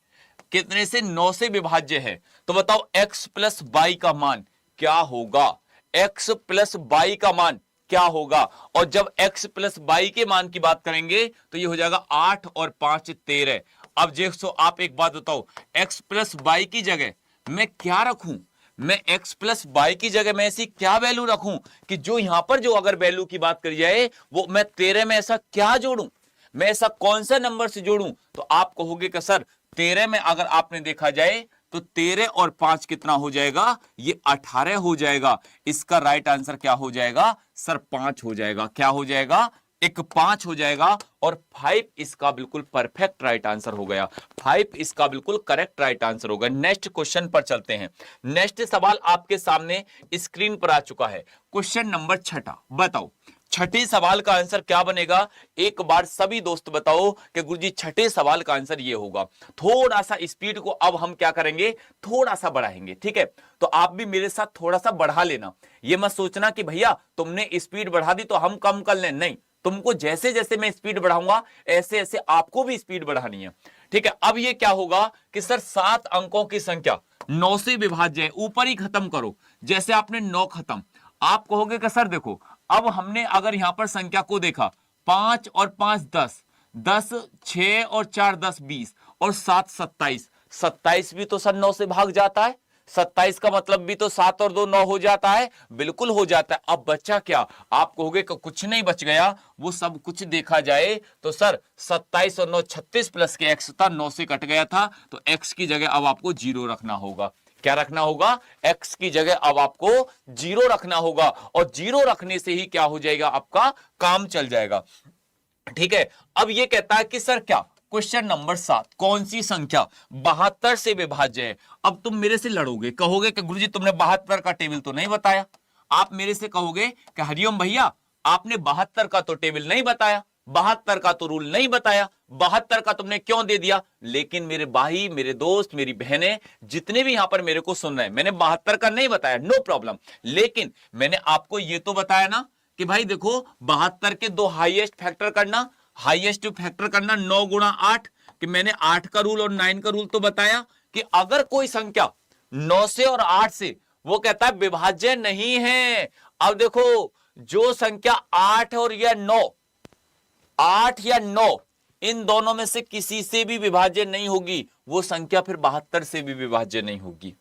कितने से? 9 से विभाज्य है। तो बताओ x प्लस y का मान क्या होगा, x प्लस y का मान क्या होगा? और जब x प्लस y के मान की बात करेंगे तो ये हो जाएगा 8 और 5 13। अब देखो आप एक बात बताओ, x प्लस y की जगह मैं क्या रखूं? मैं x प्लस वाई की जगह मैं ऐसी क्या वैल्यू रखूं कि जो यहां पर जो अगर वैल्यू की बात करी जाए वो मैं 13 में ऐसा क्या जोड़ूं, मैं ऐसा कौन सा नंबर से जोड़ूं। तो आप कहोगे कि सर 13 में अगर आपने देखा जाए तो 13 और 5 कितना हो जाएगा, ये 18 हो जाएगा। इसका राइट आंसर क्या हो जाएगा सर, 5 हो जाएगा। क्या हो जाएगा, एक 5 हो जाएगा। और 5 इसका बिल्कुल परफेक्ट राइट आंसर हो गया, 5 इसका बिल्कुल करेक्ट राइट आंसर होगा। नेक्स्ट क्वेश्चन पर चलते हैं। नेक्स्ट सवाल आपके सामने स्क्रीन पर आ चुका है, क्वेश्चन नंबर 6। बताओ छठे सवाल का आंसर क्या बनेगा, एक बार सभी दोस्त बताओ कि गुरुजी छठे सवाल का आंसर ये होगा। थोड़ा सा स्पीड को अब हम क्या करेंगे, थोड़ा सा बढ़ाएंगे, ठीक है। तो आप भी मेरे साथ थोड़ा सा बढ़ा लेना, ये मत सोचना कि भैया तुमने स्पीड बढ़ा दी तो हम कम कर लें, नहीं, तुमको जैसे जैसे मैं स्पीड बढ़ाऊंगा ऐसे ऐसे आपको भी स्पीड बढ़ानी है, ठीक है। अब ये क्या होगा कि सर 7 अंकों की संख्या 9 से विभाज्य है, ऊपर ही खत्म करो। जैसे आपने 9 खत्म, आप कहोगे कि सर देखो अब हमने अगर यहां पर संख्या को देखा, 5 और 5 10, 10 6 और 4 10 20 और 7 27, 27 भी तो सर 9 से भाग जाता है। 27 का मतलब भी तो 7 और 2 9 हो जाता है, बिल्कुल हो जाता है। अब बच्चा क्या, आप कहोगे कि कुछ नहीं बच गया, वो सब कुछ देखा जाए तो सर 27 और 9 36 प्लस के x था, 9 से कट गया था, तो x की जगह अब आपको 0 रखना होगा। क्या रखना होगा, x की जगह अब आपको 0 रखना होगा, और 0 रखने से ही क्या हो जाएगा, आपका काम चल जाएगा, ठीक है। अब ये कहता है कि सर क्या, क्वेश्चन नंबर 7, कौन सी संख्या 72 से विभाज्य है। अब तुम मेरे से लड़ोगे, कहोगे कि गुरुजी तुमने 72 का टेबल तो नहीं बताया। आप मेरे से कहोगे कि हरिओम भैया आपने 72 का तो टेबल नहीं बताया, 72 का तो रूल नहीं बताया, 72 का तुमने क्यों दे दिया। लेकिन मेरे भाई, मेरे दोस्त, मेरी बहनें, जितने भी यहां पर मेरे को सुन रहे हैं, मैंने 72 का नहीं बताया, नो प्रॉब्लम, लेकिन मैंने आपको यह तो बताया ना कि भाई देखो 72 के 2 हाईएस्ट फैक्टर करना, हाईएस्ट फैक्टर करना 9 गुणा 8, कि मैंने 8 का रूल और 9 का रूल तो बताया कि अगर कोई संख्या 9 से और 8 से, वो कहता है विभाज्य नहीं है। अब देखो जो संख्या 8 और या 9, 8 या 9 इन दोनों में से किसी से भी विभाज्य नहीं होगी, वो संख्या फिर 72 से भी विभाज्य नहीं होगी।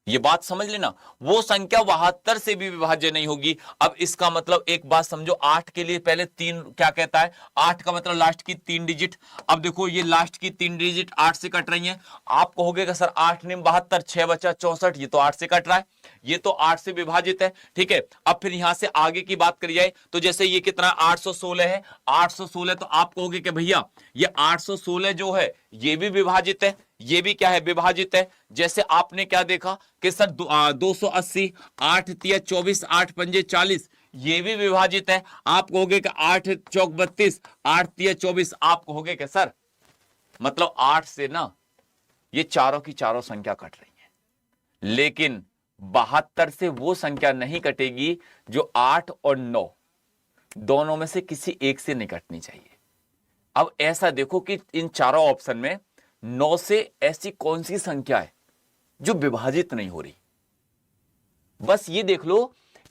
ये बात समझ लेना, वो संख्या 72 से भी विभाज्य नहीं होगी। अब इसका मतलब एक बात समझो, 8 के लिए पहले 3 क्या कहता है, 8 का मतलब लास्ट की 3 डिजिट। अब देखो ये लास्ट की 3 डिजिट 8 से कट रही हैं। आप कहोगे कि सर 8 ने 72, 6 बचा 64, ये तो 8 से कट रहा है, ये तो 8 से विभाजित है, ठीक है। अब फिर यहां से आगे की बात करी जाए तो जैसे ये कितना 816 है, 816, तो आप कहोगे कि भैया ये 816 जो है ये भी विभाजित है, ये भी क्या है, विभाजित है। जैसे आपने क्या देखा कि सर 280, 8 तिया 24, 8 पंजे 40, ये भी विभाजित है। आप कहोगे कि 8 चौक 32, 8 तिया 24, आप कहोगे कि सर मतलब 8 से ना ये चारों की चारों संख्या कट रही है, लेकिन 72 से वो संख्या नहीं कटेगी जो 8 और 9 दोनों में से किसी एक से नहीं कटनी चाहिए। अब ऐसा देखो कि इन चारों ऑप्शन में 9 से ऐसी कौन सी संख्या है जो विभाजित नहीं हो रही। बस ये देख लो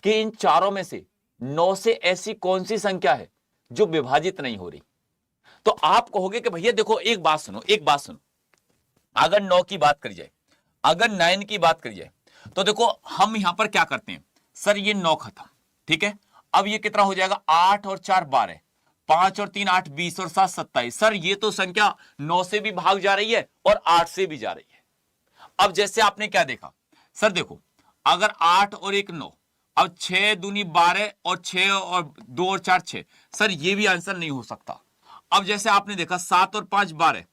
कि इन चारों में से 9 से ऐसी कौन सी संख्या है जो विभाजित नहीं हो रही। तो आप कहोगे कि भैया देखो एक बात सुनो, एक बात सुनो, अगर 9 की बात करी जाए, अगर 9 की बात करी जाए, तो देखो हम यहां पर क्या करते हैं, सर ये 9 खत्म, ठीक है। अब ये कितना हो जाएगा, 8 और 4 12, 5 और 3 8, 20 और 7 27। सर ये तो संख्या 9 से भी भाग जा रही है और 8 से भी जा रही है। अब जैसे आपने क्या देखा, सर देखो अगर 8 और 1 9, अब 6 दूनी 12 और 6 और 2 और 4 6, सर ये भी आंसर नहीं हो सकता। अब जैसे आपने देखा 7 और 5 12,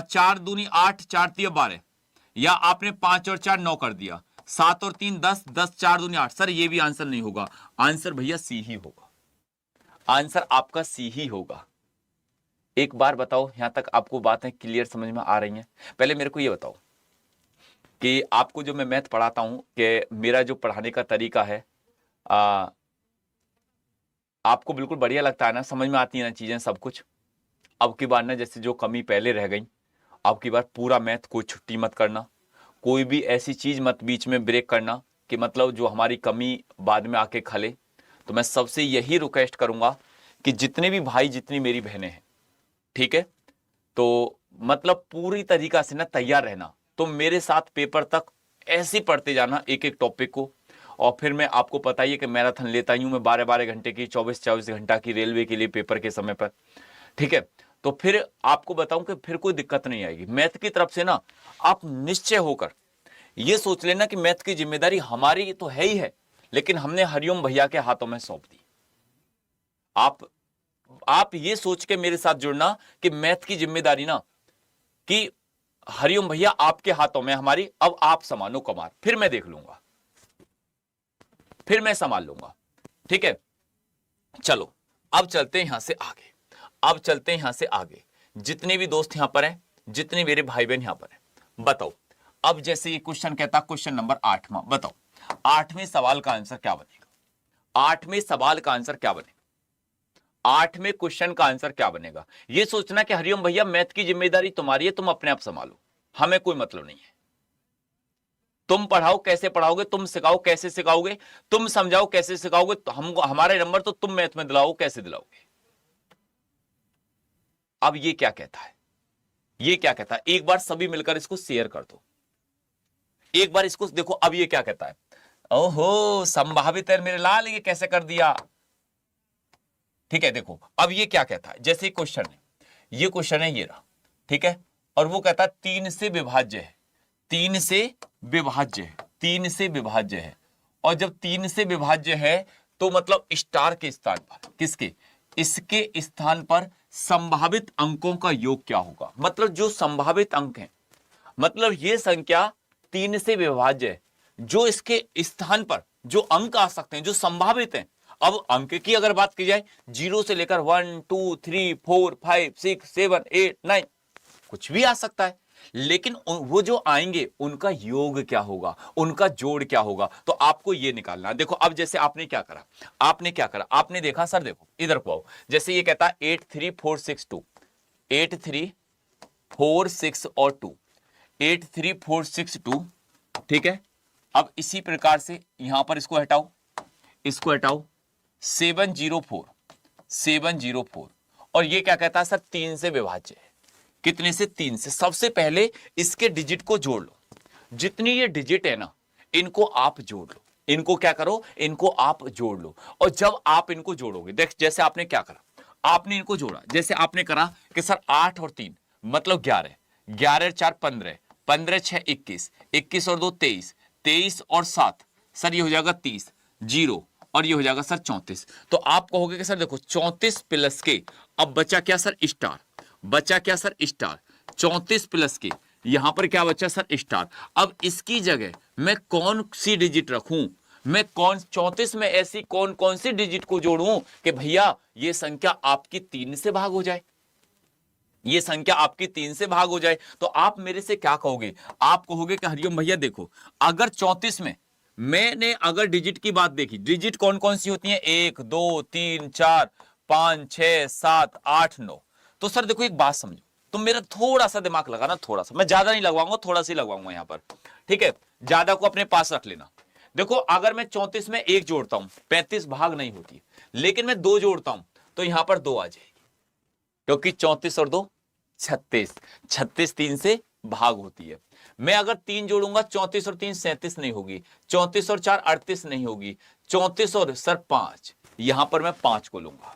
4 दूनी 8, 4 तिया 12, या आपने 5 और 4 9 कर दिया, 7 और 3 10, 10 4 दूनी 8, सर ये भी आंसर नहीं होगा। आंसर भैया सी ही होगा, आंसर आपका सी ही होगा। एक बार बताओ, यहां तक आपको बातें क्लियर समझ में आ रही हैं? पहले मेरे को ये बताओ कि आपको जो मैं मैथ पढ़ाता हूं कि मेरा जो पढ़ाने का तरीका है आपको बिल्कुल बढ़िया लगता है ना, समझ में आती है ना चीजें सब कुछ? अब की बार ना जैसे जो कमी पहले रह गई, अब की बार पूरा मैथ कोई छुट्टी मत करना, कोई भी ऐसी चीज मत बीच में ब्रेक करना कि मतलब जो हमारी कमी बाद में आके खले। तो मैं सबसे यही रिक्वेस्ट करूंगा कि जितने भी भाई जितनी मेरी बहनें हैं, ठीक है, तो मतलब पूरी तरीका से ना तैयार रहना। तो मेरे साथ पेपर तक ऐसे पढ़ते जाना एक एक टॉपिक को। और फिर मैं आपको पता ही है कि मैराथन लेता ही हूं मैं 12-12 घंटे की, 24-24 घंटा की रेलवे के लिए पेपर के समय पर, ठीक है। तो फिर आपको बताऊं कि फिर कोई दिक्कत नहीं आएगी मैथ की तरफ से ना। आप निश्चय होकर ये सोच लेना कि मैथ की जिम्मेदारी हमारी तो है ही है, लेकिन हमने हरिओम भैया के हाथों में सौंप दी। आप ये सोच के मेरे साथ जुड़ना कि मैथ की जिम्मेदारी ना कि हरिओम भैया आपके हाथों में हमारी, अब आप संभालो कमार, फिर मैं देख लूंगा, फिर मैं संभाल लूंगा, ठीक है। चलो अब चलते हैं यहां से आगे, अब चलते हैं यहां से आगे। जितने भी दोस्त यहां पर हैं, जितने मेरे भाई बहन यहां पर हैं, बताओ। अब जैसे ये क्वेश्चन कहता, क्वेश्चन नंबर 8वां, बताओ 8वें सवाल का आंसर क्या बनेगा? 8वें सवाल का आंसर क्या बनेगा? 8वें क्वेश्चन का आंसर क्या बनेगा? ये सोचना कि हरिओम भैया मैथ की जिम्मेदारी तुम्हारी है, तुम अपने आप संभालो, हमें कोई मतलब नहीं है। तुम पढ़ाओ कैसे पढ़ाओगे, तुम सिखाओ कैसे सिखाओगे, तुम समझाओ कैसे सिखाओगे, तो हम हमारे नंबर तो तुम मैथ में दिलाओ कैसे दिलाओगे। अब ये क्या कहता है, ये क्या कहता है, एक बार सभी मिलकर इसको शेयर कर दो, एक बार इसको देखो। अब ये क्या कहता है, ओहो संभावित है मेरे लाल, ये कैसे कर दिया, ठीक है। देखो अब ये क्या कहता है, जैसे क्वेश्चन है, ये क्वेश्चन है ये रहा, ठीक है। और वो कहता है 3 से विभाज्य है, 3 से विभाज्य है, 3 से विभाज्य है। और जब 3 से विभाज्य है तो मतलब स्टार के स्थान पर, किसके, इसके स्थान पर संभावित अंकों का योग क्या होगा। मतलब जो संभावित अंक हैं, मतलब ये संख्या 3 से विभाज्य है, जो इसके स्थान पर जो अंक आ सकते हैं, जो संभावित हैं। अब अंक की अगर बात की जाए, 0 से लेकर 1 2 3 4 5 6 7 8 9, कुछ भी आ सकता है, लेकिन वो जो आएंगे उनका योग क्या होगा, उनका जोड़ क्या होगा, तो आपको ये निकालना। देखो अब जैसे आपने क्या करा, आपने क्या करा, आपने देखा सर देखो इधर को आओ, जैसे ये कहता है 8 3 4 6 2, 8 3 4 6 और 2, 8 3 4 6 2, ठीक है। अब इसी प्रकार से यहां पर इसको हटाओ, इसको हटाओ, 704, 704। और ये क्या कहता है सर, 3 से विभाज्य है, कितने से, 3 से। सबसे पहले इसके डिजिट को जोड़ लो, जितनी ये डिजिट है ना इनको आप जोड़ लो, इनको क्या करो, इनको आप जोड़ लो। और जब आप इनको जोड़ोगे, देख जैसे आपने क्या करा, आपने इनको जोड़ा, जैसे आपने करा कि सर 8 और 3 मतलब 11, 11 4 15, 15 6 21, 21 और 2 23, 23 और 7 सर ये हो जाएगा 30, 0 और ये हो जाएगा सर 34। तो आप कहोगे कि सर देखो 34 प्लस के, अब बचा क्या सर, स्टार, बचा क्या सर, स्टार। 34 प्लस के यहां पर क्या बचा सर, स्टार। अब इसकी जगह मैं कौन सी डिजिट रखूं, मैं कौन 34 में ऐसी कौन कौन सी डिजिट को जोड़ूं कि भैया ये संख्या आपकी 3 से भाग हो जाए, ये संख्या आपकी 3 से भाग हो जाए। तो आप मेरे से क्या कहोगे, आप कहोगे कि हरिओम भैया देखो, अगर 34 में मैंने अगर डिजिट की बात देखी, डिजिट कौन कौन सी होती है, 1 2 3 4 5 6 7 8 9। तो सर देखो एक बात समझो, तुम मेरा थोड़ा सा दिमाग लगाना, थोड़ा सा, मैं ज्यादा नहीं लगवाऊंगा, थोड़ा सा ही लगवाऊंगा यहां पर, ठीक है। ज्यादा को अपने पास रख लेना। देखो अगर मैं 34 में 1 जोड़ता हूं, 35 भाग नहीं होती, लेकिन मैं 2 जोड़ता हूं तो यहां पर 2 आ जाएगी, क्योंकि 34 और 2 36, 36 3 से भाग होती है। मैं अगर 3 जोड़ूंगा, 34 और 3 37 नहीं होगी, 34 और 4 38 नहीं होगी, 34 और सर 5, यहां पर मैं 5 को लूंगा,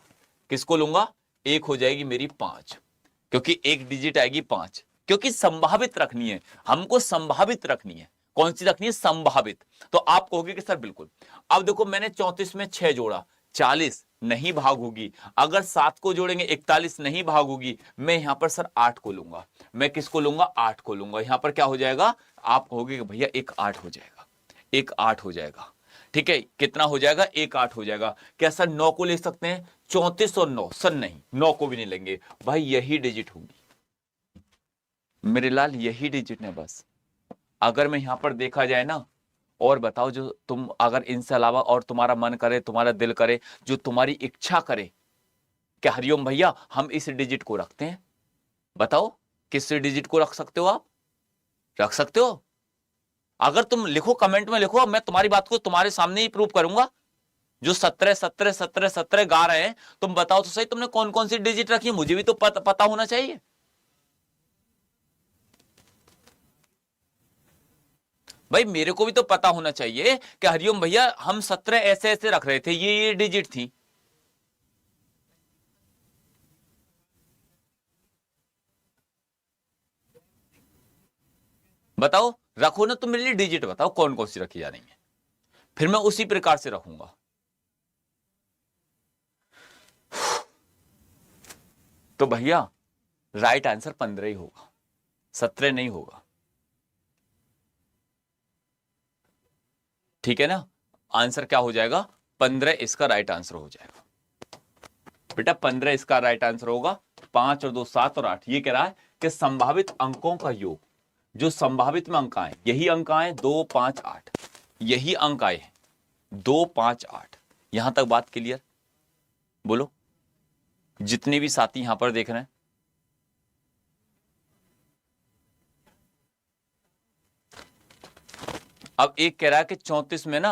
किसको लूंगा, एक हो जाएगी मेरी 5, क्योंकि एक डिजिट आएगी 5, क्योंकि संभावित रखनी है हमको, संभावित रखनी है, कौन सी रखनी है, संभावित। तो आप कहोगे कि सर बिल्कुल। अब देखो मैंने 34 में 6 जोड़ा, 40 नहीं भाग होगी, अगर 7 को जोड़ेंगे 41 नहीं भाग होगी, मैं यहां पर सर 8 को लूंगा, मैं किसको लूंगा, 8 को लूंगा। यहां पर क्या हो जाएगा, आप कहोगे कि भैया एक 8 हो जाएगा, एक 8 हो जाएगा, ठीक है। कितना हो जाएगा, एक 8 हो जाएगा। क्या सर 9 को ले सकते हैं, 34 और 9, सर नहीं 9 को भी नहीं लेंगे भाई, यही डिजिट होगी मेरे लाल, यही डिजिट है बस। अगर मैं यहां पर देखा जाए ना, और बताओ जो तुम अगर इनसे अलावा और तुम्हारा मन करे, तुम्हारा दिल करे, जो तुम्हारी इच्छा करे कि हरिओम भैया हम इस डिजिट को रखते हैं, बताओ किस डिजिट को रख सकते हो, आप रख सकते हो। अगर तुम लिखो, कमेंट में लिखो, मैं तुम्हारी बात को तुम्हारे सामने ही प्रूव करूंगा। जो 17 17 17 17 गा रहे हैं, तुम बताओ तो सही तुमने कौन कौन सी डिजिट रखी है, मुझे भी तो पता होना चाहिए। भाई मेरे को भी तो पता होना चाहिए कि हरिओम भैया हम 17 ऐसे ऐसे रख रहे थे, ये डिजिट थी। बताओ, रखो ना तुम मेरे लिए डिजिट, बताओ कौन कौन सी रखी जा रही है, फिर मैं उसी प्रकार से रखूंगा। तो भैया राइट आंसर 15 ही होगा, 17 नहीं होगा। ठीक है ना, आंसर क्या हो जाएगा, 15 इसका राइट आंसर हो जाएगा बेटा, 15 इसका राइट आंसर होगा। 5 और 2 7 और 8, ये कह रहा है कि संभावित अंकों का योग, जो संभावित में अंक आए यही अंक आए 2 5 8, यही अंक आए 2 5 8। यहां तक बात क्लियर? बोलो जितने भी साथी यहां पर देख रहे हैं। अब एक कह रहा है कि 34 में ना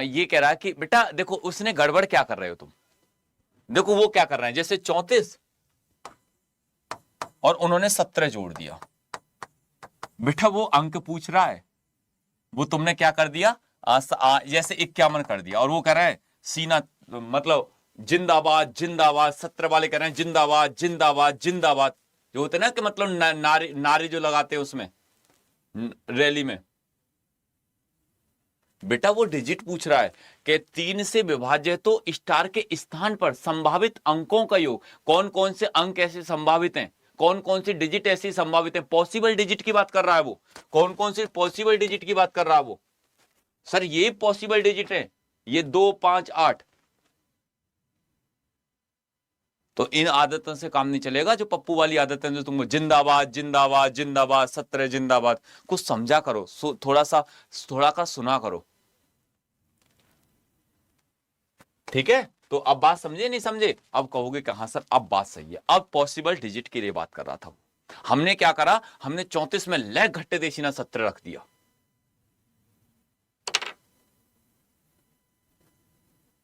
ये कह रहा है कि बेटा देखो उसने गड़बड़ क्या कर रहे हो तुम, देखो वो क्या कर रहे हैं, जैसे 34 और उन्होंने 17 जोड़ दिया। बेटा वो अंक पूछ रहा है, वो तुमने क्या कर दिया, जैसे 51 कर दिया, और वो कह रहा है सीना मतलब जिंदाबाद जिंदाबाद, 17 वाले कह रहे हैं जिंदाबाद जिंदाबाद जिंदाबाद, जो होते ना कि मतलब नारे नारे जो लगाते हैं उसमें रैली में। बेटा वो डिजिट पूछ रहा है कि 3 से विभाज्य तो स्टार के स्थान पर संभावित अंकों का योग, कौन कौन से अंक ऐसे संभावित हैं, कौन कौन सी डिजिट ऐसी संभावित है, पॉसिबल डिजिट की बात कर रहा है वो, कौन कौन सी पॉसिबल डिजिट की बात कर रहा है वो। सर ये पॉसिबल डिजिट है, ये 2 5 8। तो इन आदतों से काम नहीं चलेगा, जो पप्पू वाली आदतें जो तुमको जिंदाबाद जिंदाबाद जिंदाबाद 17 जिंदाबाद, कुछ समझा करो, थोड़ा का सुना करो। ठीक है, तो अब बात समझे नहीं समझे? अब कहोगे कहां सर, अब बात सही है। अब पॉसिबल डिजिट के लिए बात कर रहा था, हमने क्या करा, हमने 34 में लय घट्टे देशीना 17 रख दिया।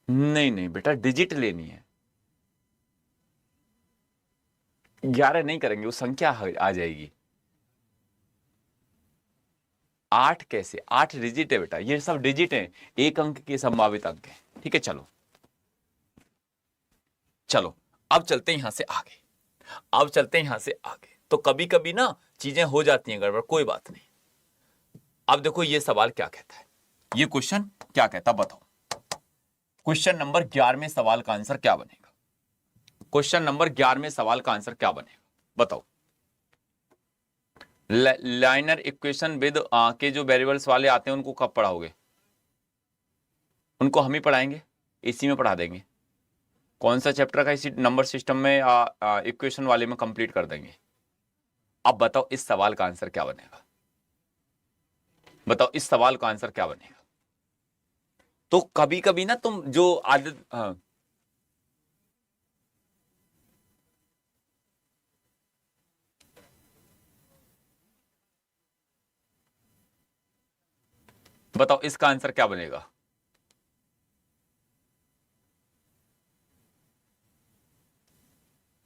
नहीं नहीं बेटा डिजिट लेनी है, 11 नहीं करेंगे, वो संख्या आ जाएगी। 8 कैसे, 8 डिजिट है बेटा, ये सब डिजिट है, एक अंक के संभावित अंक है। ठीक है, चलो चलो अब चलते हैं यहां से आगे, अब चलते हैं यहां से आगे। तो कभी कभी ना चीजें हो जाती हैं गड़बड़, कोई बात नहीं। अब देखो ये सवाल क्या कहता है, ये क्वेश्चन क्या कहता बताओ। क्वेश्चन नंबर 11वें सवाल का आंसर क्या बनेगा, क्वेश्चन नंबर 11वें सवाल का आंसर क्या बनेगा बताओ। लाइनर इक्वेशन विद के जो वेरिएबल्स वाले आते हैं उनको कब पढ़ाओगे? उनको हम ही पढ़ाएंगे, इसी में पढ़ा देंगे। कौन सा चैप्टर का इसी नंबर सिस्टम में इक्वेशन वाले में कंप्लीट कर देंगे। अब बताओ इस सवाल का आंसर क्या बनेगा, बताओ इस सवाल का आंसर क्या बनेगा। तो कभी कभी ना तुम जो आदत बताओ इसका आंसर क्या बनेगा,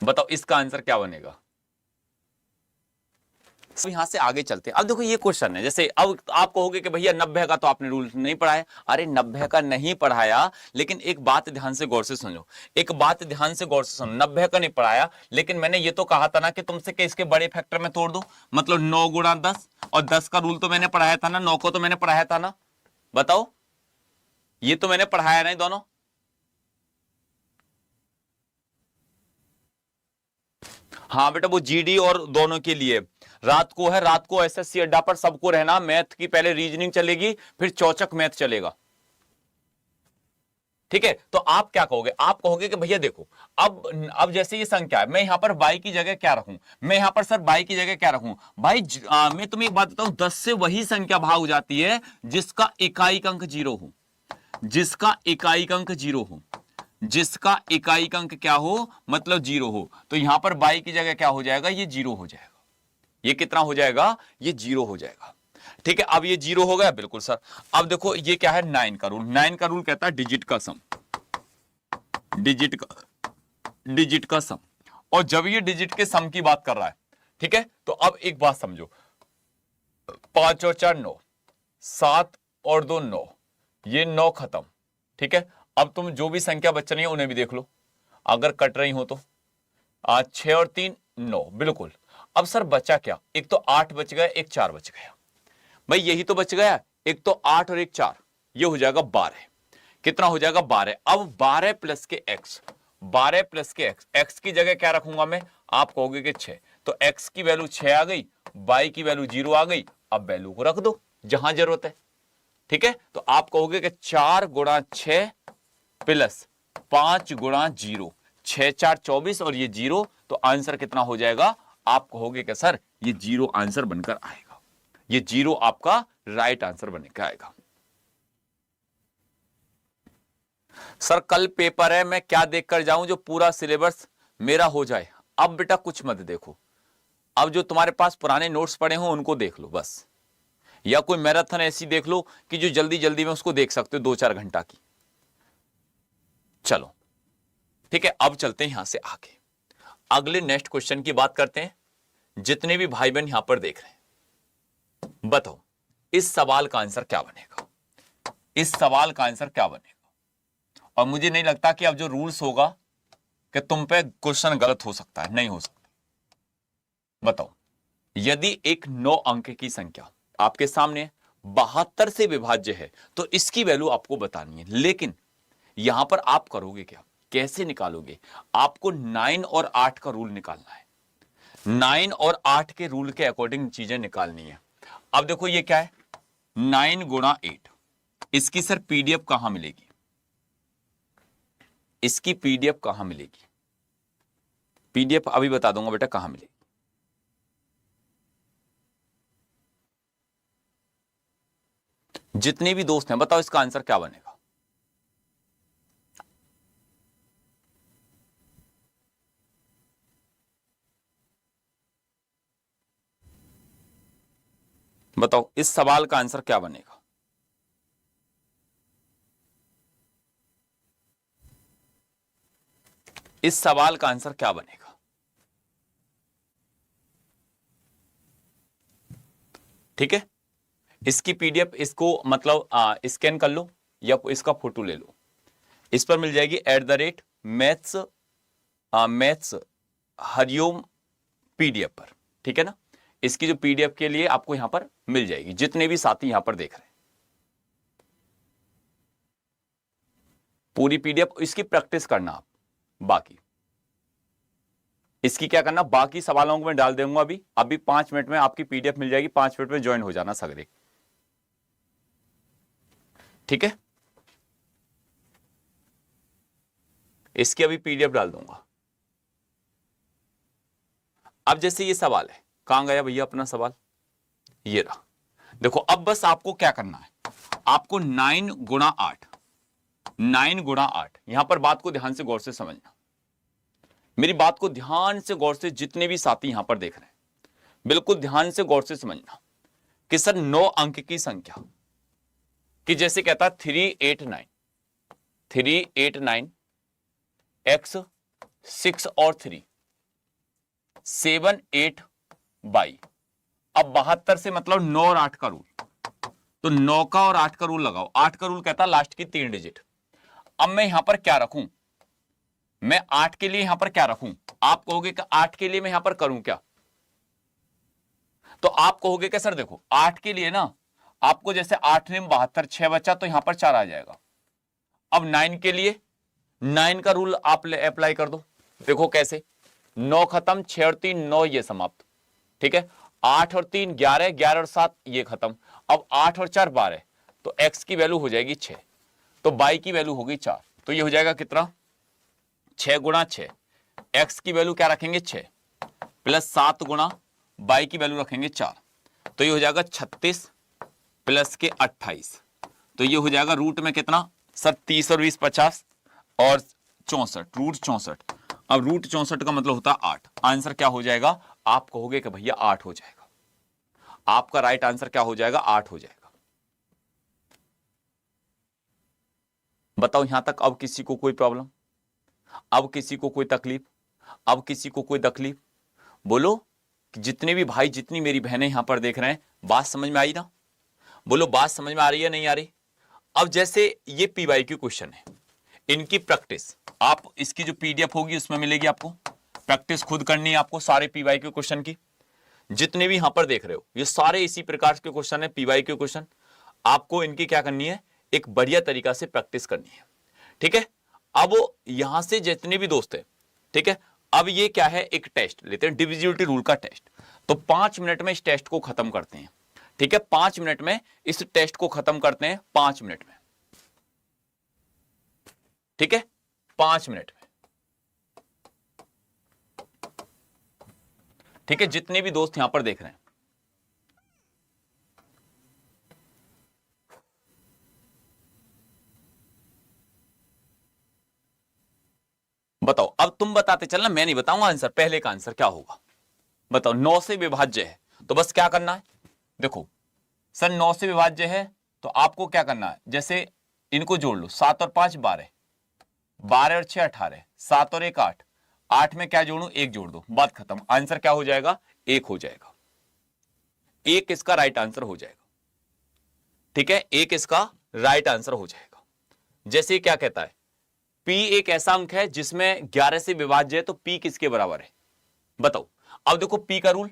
बताओ इसका आंसर क्या बनेगा। तो यहां से आगे चलते हैं। अब देखो ये क्वेश्चन है, जैसे अब आप कहोगे कि भैया 90 का तो आपने रूल नहीं पढ़ाया। अरे 90 का नहीं पढ़ाया, लेकिन एक बात ध्यान से गौर से सुनो, एक बात ध्यान से गौर से सुनो, 90 का नहीं पढ़ाया, लेकिन मैंने ये तो कहा था ना कि तुमसे कि इसके बड़े फैक्टर में तोड़ दो, मतलब 9 गुणा 10, और 10 का रूल तो मैंने पढ़ाया था ना, 9 को तो मैंने पढ़ाया था ना, बताओ ये तो मैंने पढ़ाया नहीं दोनों। हाँ बेटा वो जीडी और दोनों के लिए रात को है, रात को एसएससी अड्डा पर सबको रहना, मैथ की पहले रीजनिंग चलेगी, फिर चौचक मैथ चलेगा। ठीक है, तो आप क्या कहोगे, आप कहोगे कि भैया देखो अब जैसे ये संख्या है, मैं यहां पर बाई की जगह क्या रखूं, मैं यहां पर सर बाई की जगह क्या रखूं भाई, मैं तुम्हें एक बात बताऊं, 10 से वही संख्या भाग जाती है जिसका इकाई अंक 0 हो, जिसका इकाई अंक 0 हो, जिसका इकाई अंक क्या हो मतलब 0 हो। तो यहां पर बाई की जगह क्या हो जाएगा, ये 0 हो जाएगा, ये कितना हो जाएगा, ये 0 हो जाएगा। ठीक है, अब ये 0 हो गया, बिल्कुल सर। अब देखो ये क्या है, 9 का रूल, 9 का रूल कहता है डिजिट का सम, डिजिट का सम, और जब ये डिजिट के सम की बात कर रहा है, ठीक है, तो अब एक बात समझो, 5 और 4 9, 7 और 2 9, ये 9 खत्म। ठीक है, अब तुम जो भी संख्या बच रही है उन्हें भी देख लो, अगर कट रही हो तो। आज 6 और 3 9, बिल्कुल। अब सर बचा क्या, एक तो 8 बच गया, एक 4 बच गया। भाई यही तो बच गया, एक तो 8 और एक 4, ये हो जाएगा 12। कितना हो जाएगा 12। अब 12 प्लस के x, 12 प्लस के x, x की जगह क्या रखूंगा मैं, आप कहोगे कि 6, तो x की वैल्यू 6 आ गई, y की वैल्यू 0 आ गई। अब वैल्यू को रख दो जहां जरूरत है। ठीक है, तो आप कहोगे कि 4 गुणा 6 प्लस 5 गुणा 0, 6 4 24 और ये 0, तो आंसर कितना हो जाएगा, आप कहोगे कि सर ये 0 आंसर बनकर आएगा, ये 0 आपका राइट आंसर बनकर आएगा। सर कल पेपर है, मैं क्या देखकर जाऊं जो पूरा सिलेबस मेरा हो जाए। अब बेटा कुछ मत देखो, अब जो तुम्हारे पास पुराने नोट्स पड़े हो उनको देख लो बस, या कोई मैराथन ऐसी देख लो कि जो जल्दी जल्दी में उसको देख सकते हो 2-4 घंटा की। चलो ठीक है, अब चलते हैं यहां से आगे, अगले नेक्स्ट क्वेश्चन की बात करते हैं। जितने भी भाई बहन यहां पर देख रहे हैं, बताओ इस सवाल का आंसर क्या बनेगा, इस सवाल का आंसर क्या बनेगा। और मुझे नहीं लगता कि अब जो रूल्स होगा कि तुम पे क्वेश्चन गलत हो सकता है, नहीं हो सकता। बताओ, यदि एक 9 अंक की संख्या आपके सामने 72 से विभाज्य है तो इसकी वैल्यू आपको बतानी है, लेकिन यहां पर आप करोगे क्या, कैसे निकालोगे, आपको 9 और 8 का रूल निकालना है। 9 और 8 के रूल के अकॉर्डिंग चीजें निकालनी है। अब देखो ये क्या है, 9 गुणा 8, इसकी सर पीडीएफ कहां मिलेगी, इसकी पीडीएफ कहां मिलेगी, पीडीएफ अभी बता दूंगा बेटा कहां मिलेगी। जितने भी दोस्त हैं बताओ इसका आंसर क्या बनेगा। बताओ इस सवाल का आंसर क्या बनेगा। इस सवाल का आंसर क्या बनेगा। ठीक है, इसकी पीडीएफ इसको मतलब स्कैन कर लो या इसका फोटो ले लो, इस पर मिल जाएगी @मैथ्स मैथ्स हरिओम पीडीएफ पर। ठीक है ना, इसकी जो पीडीएफ के लिए आपको यहां पर मिल जाएगी, जितने भी साथी यहां पर देख रहे हैं पूरी पीडीएफ, इसकी प्रैक्टिस करना आप। बाकी इसकी क्या करना, बाकी सवालों को मैं डाल दूंगा अभी 5 मिनट में आपकी पीडीएफ मिल जाएगी, 5 मिनट में ज्वाइन हो जाना सगरे। ठीक है, इसकी अभी पीडीएफ डाल दूंगा। अब जैसे ये सवाल है, कहां गया भैया अपना सवाल, ये रहा। देखो अब बस आपको क्या करना है, आपको 9 गुणा 8, 9 गुणा 8, यहां पर बात को ध्यान से गौर से समझना, मेरी बात को ध्यान से गौर से, जितने भी साथी यहां पर देख रहे हैं बिल्कुल ध्यान से गौर से समझना कि सर 9 अंक की संख्या कि जैसे कहता 389 x 6 और 3 7 8 22। अब 72 से मतलब 9 और 8 का रूल, तो 9 का और 8 का रूल लगाओ। 8 का रूल कहता लास्ट की 3 डिजिट। अब मैं यहां पर क्या रखूं, मैं 8 के लिए यहां पर क्या रखूं, आप कहोगे कि 8 के लिए मैं यहां पर करूं क्या, तो आप कहोगे कि सर देखो 8 के लिए ना आपको जैसे 8 में 72, 6 बचा तो यहां पर 4 आ जाएगा। अब 9 के लिए 9 का रूल आप अप्लाई कर दो, देखो कैसे, 9 खत्म, 6 और 3 9, ये समाप्त। ठीक है, 8 और 3 11, 11 और 7 ये खत्म। अब 8 और 4 12, तो x की वैल्यू हो जाएगी 6, तो y की वैल्यू हो गई 4, तो ये हो जाएगा कितना 6 गुणा 6, x की वैल्यू क्या रखेंगे 6 प्लस 7 गुणा y की वैल्यू रखेंगे 4, तो ये हो जाएगा 36 प्लस के 28, तो ये हो जाएगा रूट में कितना सर 30 और 20 50 और 64, रूट 64। अब रूट 64 का मतलब होता है 8, आंसर क्या हो जाएगा, आप कहोगे कि भैया 8 हो जाएगा, आपका राइट आंसर क्या हो जाएगा 8 हो जाएगा। बताओ यहां तक अब किसी को कोई प्रॉब्लम, अब किसी को कोई तकलीफ, अब किसी को कोई तकलीफ, बोलो। जितने भी भाई जितनी मेरी बहनें यहां पर देख रहे हैं, बात समझ में आई ना। बोलो बात समझ में आ रही है नहीं आ रही? अब जैसे ये PYQ क्वेश्चन है, इनकी प्रैक्टिस आप इसकी जो PDF होगी उसमें मिलेगी आपको। प्रैक्टिस खुद करनी है आपको सारे PYQ क्वेश्चन की। जितने भी यहां पर देख रहे हो ये सारे इसी प्रकार के क्वेश्चन है, PYQ क्वेश्चन। आपको इनकी क्या करनी है, एक बढ़िया तरीका से प्रैक्टिस करनी है, ठीक है। अब यहां से जितने भी दोस्त है, ठीक है, अब ये क्या है, एक टेस्ट लेते हैं, डिविजिबिलिटी रूल का टेस्ट। तो 5 मिनट में इस टेस्ट को खत्म करते हैं, ठीक है। 5 मिनट में इस टेस्ट को खत्म करते हैं, 5 मिनट में, ठीक है, 5 मिनट में, ठीक है। जितने भी दोस्त यहां पर देख रहे हैं, बताओ। अब तुम बताते चलना, मैं नहीं बताऊंगा आंसर, पहले का आंसर क्या होगा बताओ। 9 से विभाज्य है तो बस क्या करना है, देखो सर 9 से विभाज्य है तो आपको क्या करना है, जैसे इनको जोड़ लो, 7 और 5 12, 12 और 6 18, 7 और 1 8, 8 में क्या जोड़ू, 1 जोड़ दो, बात खत्म। आंसर क्या हो जाएगा, 1 हो जाएगा। 1 इसका राइट आंसर हो जाएगा, ठीक है, 1 इसका राइट आंसर हो जाएगा। जैसे क्या कहता है, P एक ऐसा अंक है जिसमें 11 से विभाज्य है, तो P किसके बराबर है बताओ। अब देखो P का रूल,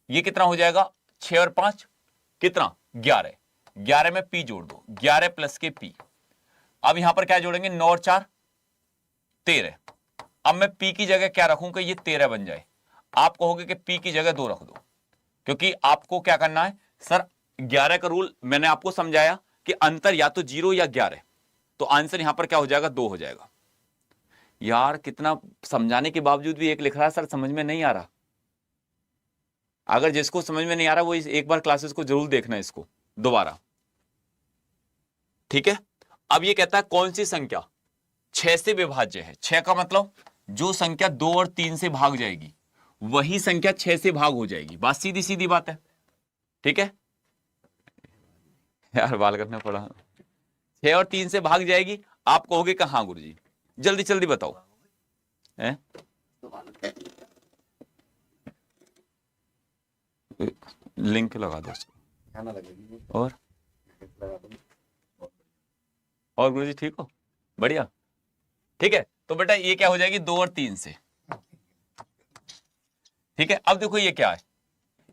ये कितना हो जाएगा, 6 और 5 कितना, 11, 11 में P जोड़ दो, 11 प्लस के P। अब यहां पर क्या जोड़ेंगे, 9 और 4 13। अब मैं P की जगह क्या रखूं कि ये 13 बन जाए। आप कहोगे कि P की जगह 2 रख दो, क्योंकि आपको क्या करना है सर, 11 का रूल मैंने आपको समझाया कि अंतर या तो 0 या 11, तो आंसर यहां पर क्या हो जाएगा, 2 हो जाएगा। यार कितना समझाने के बावजूद भी एक लिख रहा है सर समझ में नहीं आ रहा। अगर जिसको समझ में नहीं आ रहा वो एक बार क्लासेस को जरूर देखना, इसको दोबारा, ठीक है। अब ये कहता है कौन सी संख्या 6 से विभाज्य है। 6 का मतलब जो संख्या 2 और 3 से भाग जाएगी वही संख्या 6 से भाग हो जाएगी। बात सीधी सीधी बात है, ठीक है। यार बाल करना पड़ा, 6 और 3 से भाग जाएगी। आप कहोगे कि हाँ गुरुजी, जल्दी जल्दी बताओ है? लिंक लगा दो उसको। और गुरुजी ठीक हो, बढ़िया, ठीक है। तो बेटा ये क्या हो जाएगी, 2 और 3 से, ठीक है। अब देखो ये क्या है,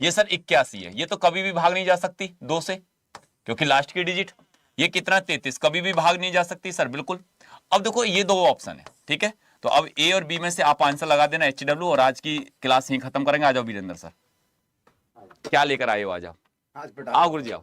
ये सर 81 है, ये तो कभी भी भाग नहीं जा सकती 2 से, क्योंकि लास्ट की डिजिट। ये कितना 33, कभी भी भाग नहीं जा सकती सर, बिल्कुल। अब देखो ये 2 ऑप्शन है, ठीक है। तो अब ए और बी में से आप आंसर लगा देना HW, और आज की क्लास यहीं खत्म करेंगे। आ जाओ वीरेंद्र सर, क्या लेकर आए हो आज आप? आओ गुरुजी आओ।